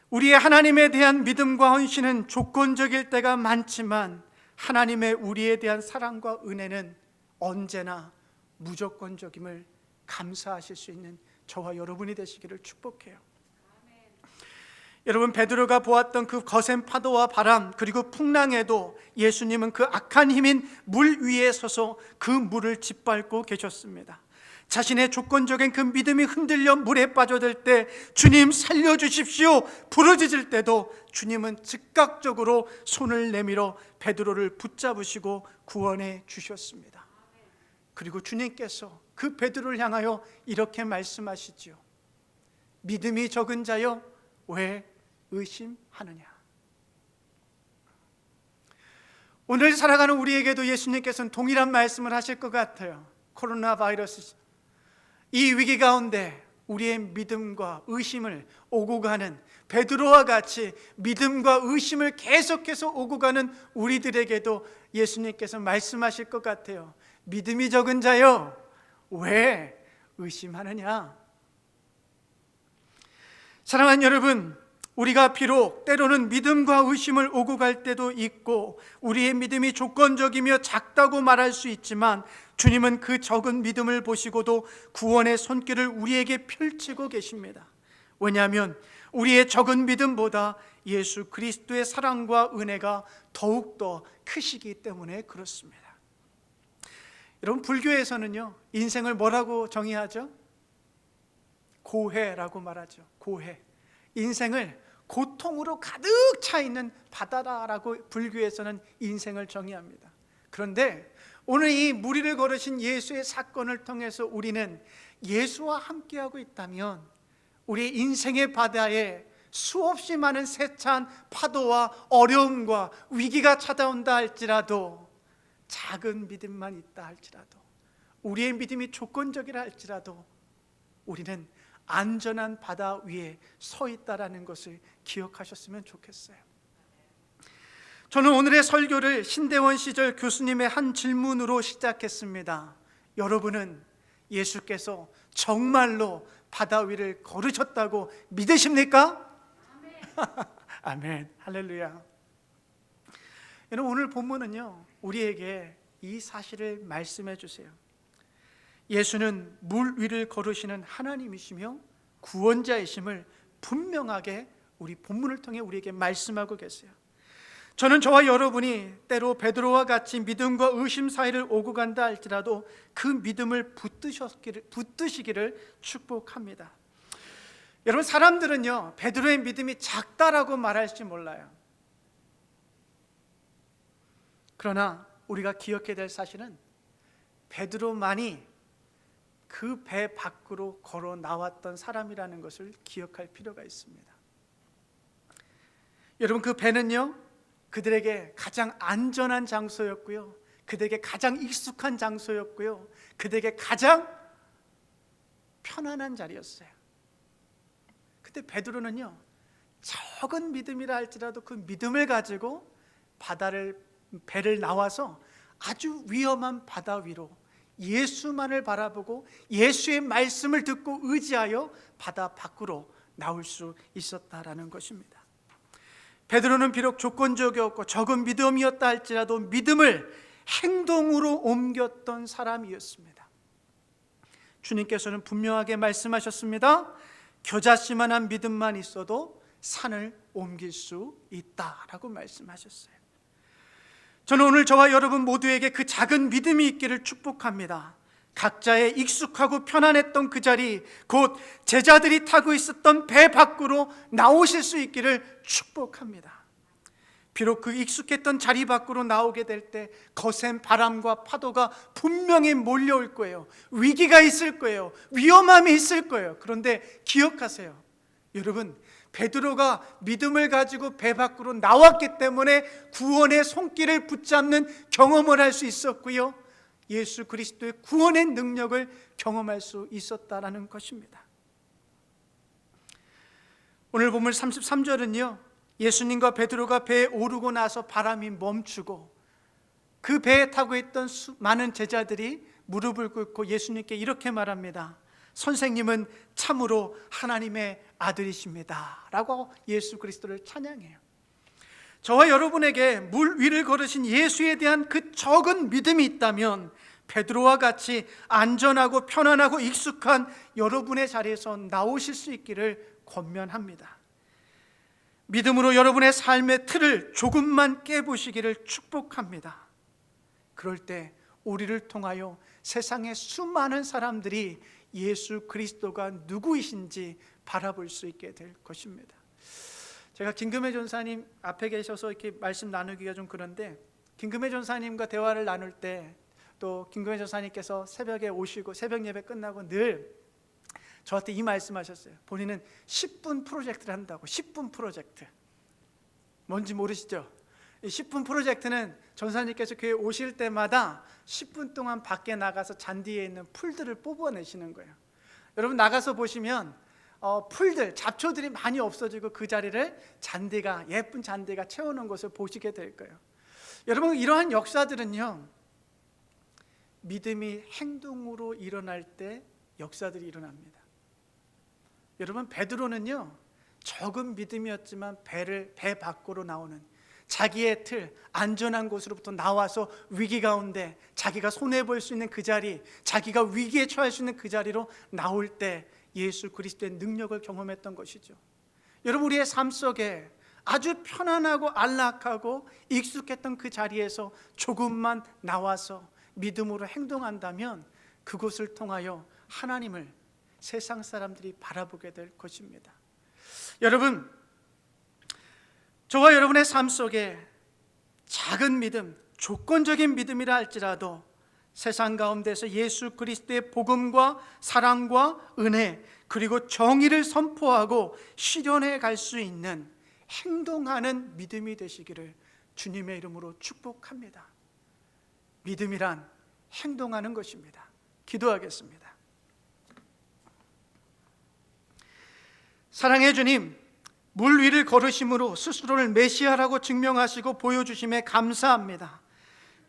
우리의 하나님에 대한 믿음과 헌신은 조건적일 때가 많지만 하나님의 우리에 대한 사랑과 은혜는 언제나 무조건적임을 감사하실 수 있는 저와 여러분이 되시기를 축복해요. 여러분, 베드로가 보았던 그 거센 파도와 바람 그리고 풍랑에도 예수님은 그 악한 힘인 물 위에 서서 그 물을 짓밟고 계셨습니다. 자신의 조건적인 그 믿음이 흔들려 물에 빠져들 때 주님 살려주십시오 부르짖을 때도 주님은 즉각적으로 손을 내밀어 베드로를 붙잡으시고 구원해 주셨습니다. 그리고 주님께서 그 베드로를 향하여 이렇게 말씀하시죠. 믿음이 적은 자여 왜 의심하느냐. 오늘 살아가는 우리에게도 예수님께서는 동일한 말씀을 하실 것 같아요. 코로나 바이러스 이 위기 가운데 우리의 믿음과 의심을 오고 가는 베드로와 같이 믿음과 의심을 계속해서 오고 가는 우리들에게도 예수님께서 말씀하실 것 같아요. 믿음이 적은 자여 왜 의심하느냐. 사랑하는 여러분, 우리가 비록 때로는 믿음과 의심을 오고 갈 때도 있고 우리의 믿음이 조건적이며 작다고 말할 수 있지만 주님은 그 적은 믿음을 보시고도 구원의 손길을 우리에게 펼치고 계십니다. 왜냐하면 우리의 적은 믿음보다 예수 그리스도의 사랑과 은혜가 더욱더 크시기 때문에 그렇습니다. 여러분, 불교에서는요, 인생을 뭐라고 정의하죠? 고해라고 말하죠. 고해. 인생을 고통으로 가득 차 있는 바다라고 불교에서는 인생을 정의합니다. 그런데 오늘 이 무리를 걸으신 예수의 사건을 통해서 우리는 예수와 함께하고 있다면 우리의 인생의 바다에 수없이 많은 세찬 파도와 어려움과 위기가 찾아온다 할지라도, 작은 믿음만 있다 할지라도, 우리의 믿음이 조건적이라 할지라도 우리는 안전한 바다 위에 서 있다라는 것을 기억하셨으면 좋겠어요. 저는 오늘의 설교를 신대원 시절 교수님의 한 질문으로 시작했습니다. 여러분은 예수께서 정말로 바다 위를 걸으셨다고 믿으십니까? 아멘. 할렐루야. 여러분, 오늘 본문은요, 우리에게 이 사실을 말씀해 주세요. 예수는 물 위를 걸으시는 하나님이시며 구원자이심을 분명하게 우리 본문을 통해 우리에게 말씀하고 계세요. 저는 저와 여러분이 때로 베드로와 같이 믿음과 의심 사이를 오고 간다 할지라도 그 믿음을 붙드시기를 축복합니다. 여러분, 사람들은요, 베드로의 믿음이 작다라고 말할지 몰라요. 그러나 우리가 기억해야 될 사실은 베드로만이 그 배 밖으로 걸어 나왔던 사람이라는 것을 기억할 필요가 있습니다. 여러분, 그 배는요, 그들에게 가장 안전한 장소였고요, 그들에게 가장 익숙한 장소였고요, 그들에게 가장 편안한 자리였어요. 근데 베드로는요, 적은 믿음이라 할지라도 그 믿음을 가지고 배를 나와서 아주 위험한 바다 위로 예수만을 바라보고 예수의 말씀을 듣고 의지하여 바다 밖으로 나올 수 있었다라는 것입니다. 베드로는 비록 조건적이었고 적은 믿음이었다 할지라도 믿음을 행동으로 옮겼던 사람이었습니다. 주님께서는 분명하게 말씀하셨습니다. 겨자씨만한 믿음만 있어도 산을 옮길 수 있다라고 말씀하셨어요. 저는 오늘 저와 여러분 모두에게 그 작은 믿음이 있기를 축복합니다. 각자의 익숙하고 편안했던 그 자리, 곧 제자들이 타고 있었던 배 밖으로 나오실 수 있기를 축복합니다. 비록 그 익숙했던 자리 밖으로 나오게 될 때 거센 바람과 파도가 분명히 몰려올 거예요. 위기가 있을 거예요. 위험함이 있을 거예요. 그런데 기억하세요. 여러분, 베드로가 믿음을 가지고 배 밖으로 나왔기 때문에 구원의 손길을 붙잡는 경험을 할 수 있었고요, 예수 그리스도의 구원의 능력을 경험할 수 있었다라는 것입니다. 오늘 본문 33절은요, 예수님과 베드로가 배에 오르고 나서 바람이 멈추고 그 배에 타고 있던 많은 제자들이 무릎을 꿇고 예수님께 이렇게 말합니다. 선생님은 참으로 하나님의 아들이십니다 라고 예수 그리스도를 찬양해요. 저와 여러분에게 물 위를 걸으신 예수에 대한 그 적은 믿음이 있다면 베드로와 같이 안전하고 편안하고 익숙한 여러분의 자리에서 나오실 수 있기를 권면합니다. 믿음으로 여러분의 삶의 틀을 조금만 깨보시기를 축복합니다. 그럴 때 우리를 통하여 세상의 수많은 사람들이 예수 그리스도가 누구이신지 바라볼 수 있게 될 것입니다. 제가 김금혜 전사님 앞에 계셔서 이렇게 말씀 나누기가 좀 그런데, 김금혜 전사님과 대화를 나눌 때 또 김금혜 전사님께서 새벽에 오시고 새벽 예배 끝나고 늘 저한테 이 말씀하셨어요. 본인은 10분 프로젝트를 한다고. 10분 프로젝트 뭔지 모르시죠? 이 10분 프로젝트는 전사님께서 교회 오실 때마다 10분 동안 밖에 나가서 잔디에 있는 풀들을 뽑아내시는 거예요. 여러분, 나가서 보시면 풀들, 잡초들이 많이 없어지고 그 자리를 예쁜 잔디가 채우는 것을 보시게 될 거예요. 여러분, 이러한 역사들은요, 믿음이 행동으로 일어날 때 역사들이 일어납니다. 여러분, 베드로는요, 적은 믿음이었지만 배 밖으로 나오는 자기의 틀, 안전한 곳으로부터 나와서 위기 가운데 자기가 손해볼 수 있는 그 자리, 자기가 위기에 처할 수 있는 그 자리로 나올 때 예수 그리스도의 능력을 경험했던 것이죠. 여러분, 우리의 삶 속에 아주 편안하고 안락하고 익숙했던 그 자리에서 조금만 나와서 믿음으로 행동한다면 그곳을 통하여 하나님을 세상 사람들이 바라보게 될 것입니다. 여러분, 저와 여러분의 삶 속에 작은 믿음, 조건적인 믿음이라 할지라도 세상 가운데서 예수 그리스도의 복음과 사랑과 은혜 그리고 정의를 선포하고 실현해 갈 수 있는 행동하는 믿음이 되시기를 주님의 이름으로 축복합니다. 믿음이란 행동하는 것입니다. 기도하겠습니다. 사랑의 주님, 물 위를 걸으심으로 스스로를 메시아라고 증명하시고 보여주심에 감사합니다.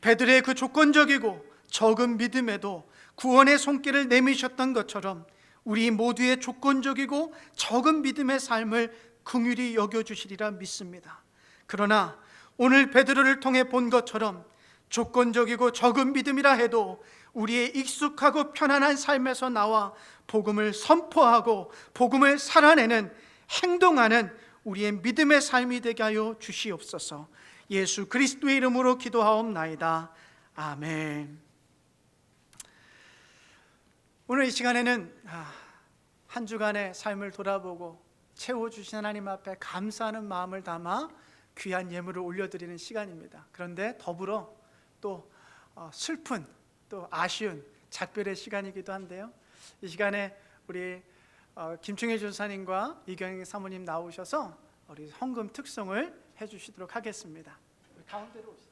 베드로의 그 조건적이고 적은 믿음에도 구원의 손길을 내미셨던 것처럼 우리 모두의 조건적이고 적은 믿음의 삶을 긍휼히 여겨주시리라 믿습니다. 그러나 오늘 베드로를 통해 본 것처럼 조건적이고 적은 믿음이라 해도 우리의 익숙하고 편안한 삶에서 나와 복음을 선포하고 복음을 살아내는 행동하는 우리의 믿음의 삶이 되게 하여 주시옵소서. 예수 그리스도의 이름으로 기도하옵나이다. 아멘. 오늘 이 시간에는 한 주간의 삶을 돌아보고 채워주신 하나님 앞에 감사하는 마음을 담아 귀한 예물을 올려드리는 시간입니다. 그런데 더불어 또 슬픈 또 아쉬운 작별의 시간이기도 한데요, 이 시간에 우리 김충혜 전사님과 이경희 사모님 나오셔서 우리 헌금 특송을 해주시도록 하겠습니다. 가운데로 오시죠.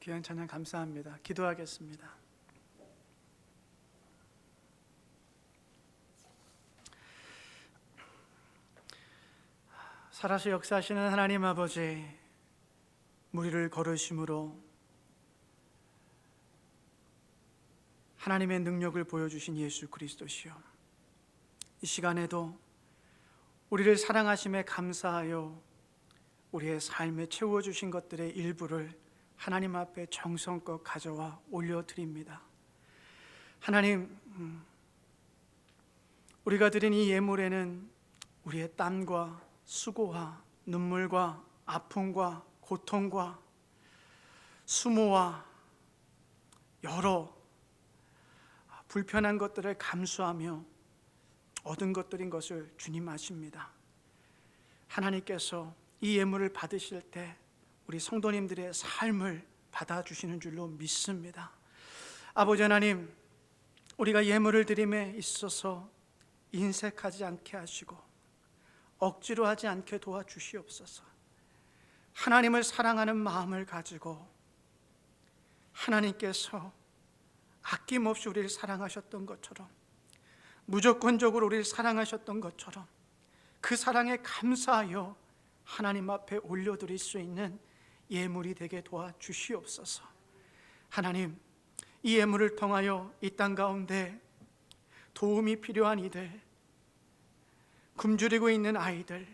귀한 찬양 감사합니다. 기도하겠습니다. 살아서 역사하시는 하나님 아버지, 무리를 걸으심으로 하나님의 능력을 보여주신 예수 그리스도시요, 이 시간에도 우리를 사랑하심에 감사하여 우리의 삶에 채워주신 것들의 일부를 하나님 앞에 정성껏 가져와 올려드립니다. 하나님, 우리가 드린 이 예물에는 우리의 땀과 수고와 눈물과 아픔과 고통과 수모와 여러 불편한 것들을 감수하며 얻은 것들인 것을 주님 아십니다. 하나님께서 이 예물을 받으실 때 우리 성도님들의 삶을 받아주시는 줄로 믿습니다. 아버지 하나님, 우리가 예물을 드림에 있어서 인색하지 않게 하시고 억지로 하지 않게 도와주시옵소서. 하나님을 사랑하는 마음을 가지고 하나님께서 아낌없이 우리를 사랑하셨던 것처럼, 무조건적으로 우리를 사랑하셨던 것처럼 그 사랑에 감사하여 하나님 앞에 올려드릴 수 있는 예물이 되게 도와주시옵소서. 하나님, 이 예물을 통하여 이 땅 가운데 도움이 필요한 이들, 굶주리고 있는 아이들,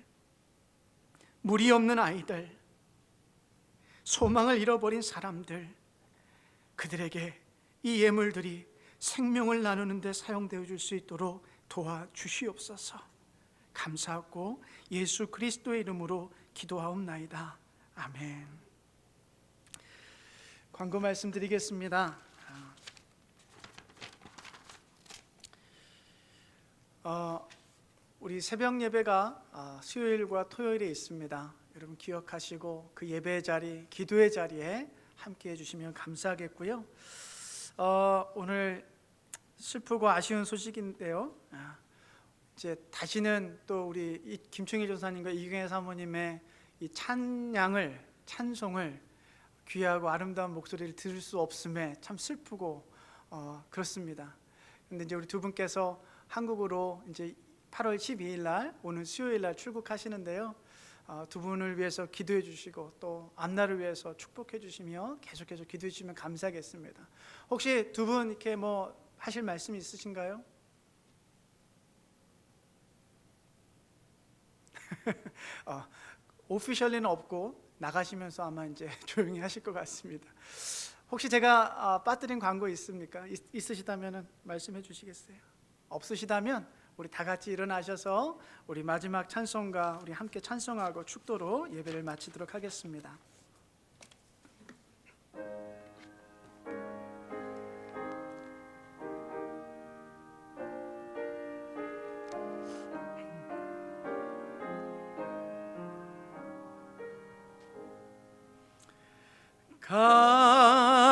물이 없는 아이들, 소망을 잃어버린 사람들, 그들에게 이 예물들이 생명을 나누는 데 사용되어 줄 수 있도록 도와주시옵소서. 감사하고 예수 그리스도의 이름으로 기도하옵나이다. 아멘. 광고 말씀드리겠습니다. 우리 새벽 예배가 수요일과 토요일에 있습니다. 여러분 기억하시고 그 예배의 자리, 기도의 자리에 함께 해주시면 감사하겠고요. 오늘 슬프고 아쉬운 소식인데요. 이제 다시는 또 우리 김충희 전사님과 이경혜 사모님의 이 찬송을 귀하고 아름다운 목소리를 들을 수 없음에 참 슬프고 그렇습니다. 근데 이제 우리 두 분께서 한국으로 이제 8월 12일 날 오늘 수요일 날 출국하시는데요. 두 분을 위해서 기도해 주시고 또 앞날을 위해서 축복해 주시며 계속해서 기도해 주시면 감사하겠습니다. 혹시 두 분 이렇게 뭐 하실 말씀이 있으신가요? 오피셜리는 없고 나가시면서 아마 이제 조용히 하실 것 같습니다. 혹시 제가 빠뜨린 광고 있습니까? 있으시다면 말씀해 주시겠어요? 없으시다면 우리 다 같이 일어나셔서 우리 마지막 찬송과 우리 함께 찬송하고 축도로 예배를 마치도록 하겠습니다.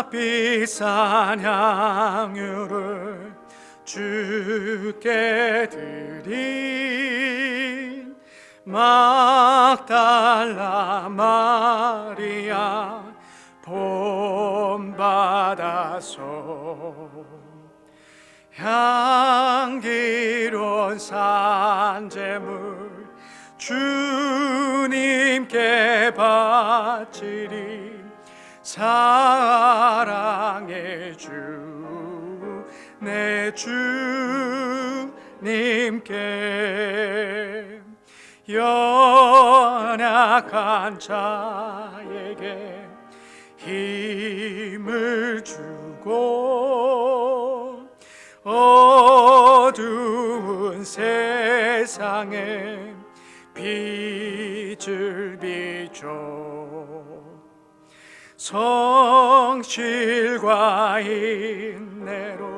값비싼 향유를 주께 드린 막달라 마리아 본받아서 향기로운 산제물 주님께 바치리 사랑의 주 내 주님께 연약한 자에게 힘을 주고 어두운 세상에 빛을 비춰 성실과 인내로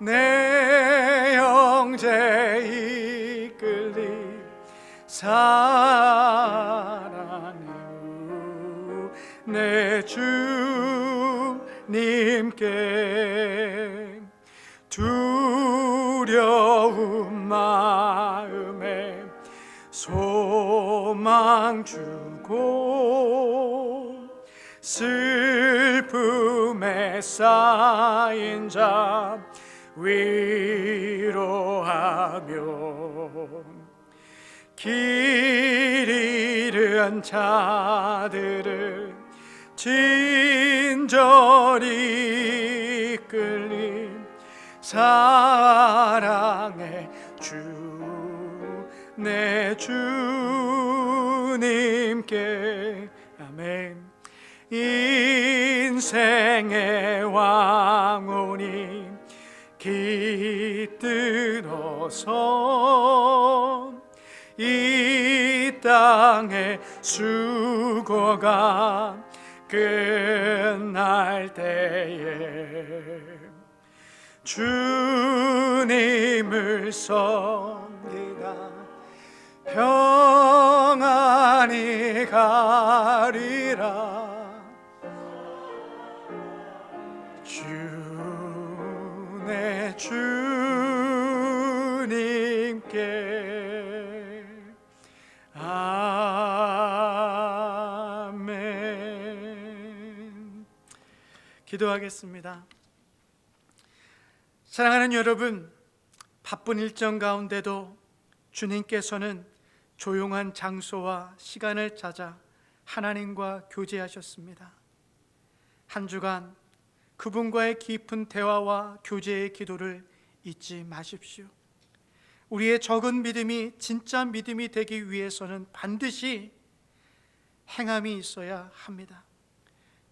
내 영제 이끌리 사랑으로 내 주님께 두려운 마음에 소망 주고 슬픔 품에 쌓인 자 위로하며 길 잃은 자들을 진절이 이끌림 사랑의 주 내 주님께 아멘. 인생의 왕혼이 깃들어서 이 땅의 수고가 끝날 때에 주님을 섬기다 평안히 가리라. 주 내 주님께 아멘. 기도하겠습니다. 사랑하는 여러분, 바쁜 일정 가운데도 주님께서는 조용한 장소와 시간을 찾아 하나님과 교제하셨습니다. 한 주간 그분과의 깊은 대화와 교제의 기도를 잊지 마십시오. 우리의 적은 믿음이 진짜 믿음이 되기 위해서는 반드시 행함이 있어야 합니다.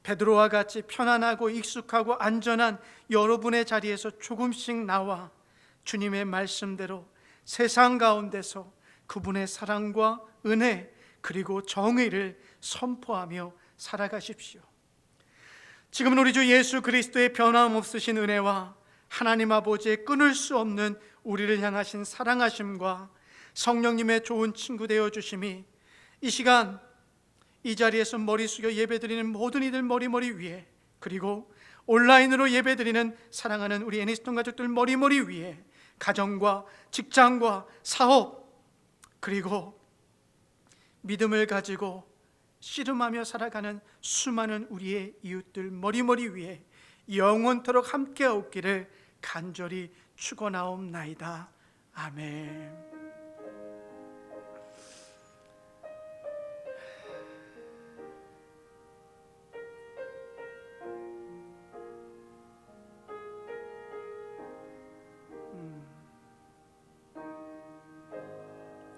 베드로와 같이 편안하고 익숙하고 안전한 여러분의 자리에서 조금씩 나와 주님의 말씀대로 세상 가운데서 그분의 사랑과 은혜 그리고 정의를 선포하며 살아가십시오. 지금은 우리 주 예수 그리스도의 변함없으신 은혜와 하나님 아버지의 끊을 수 없는 우리를 향하신 사랑하심과 성령님의 좋은 친구 되어 주심이 이 시간 이 자리에서 머리 숙여 예배드리는 모든 이들 머리 위에, 그리고 온라인으로 예배드리는 사랑하는 우리 애니스톤 가족들 머리 위에, 가정과 직장과 사업 그리고 믿음을 가지고 씨름하며 살아가는 수많은 우리의 이웃들 머리 위에 영원토록 함께하옵기를 간절히 축원하옵나이다. 아멘.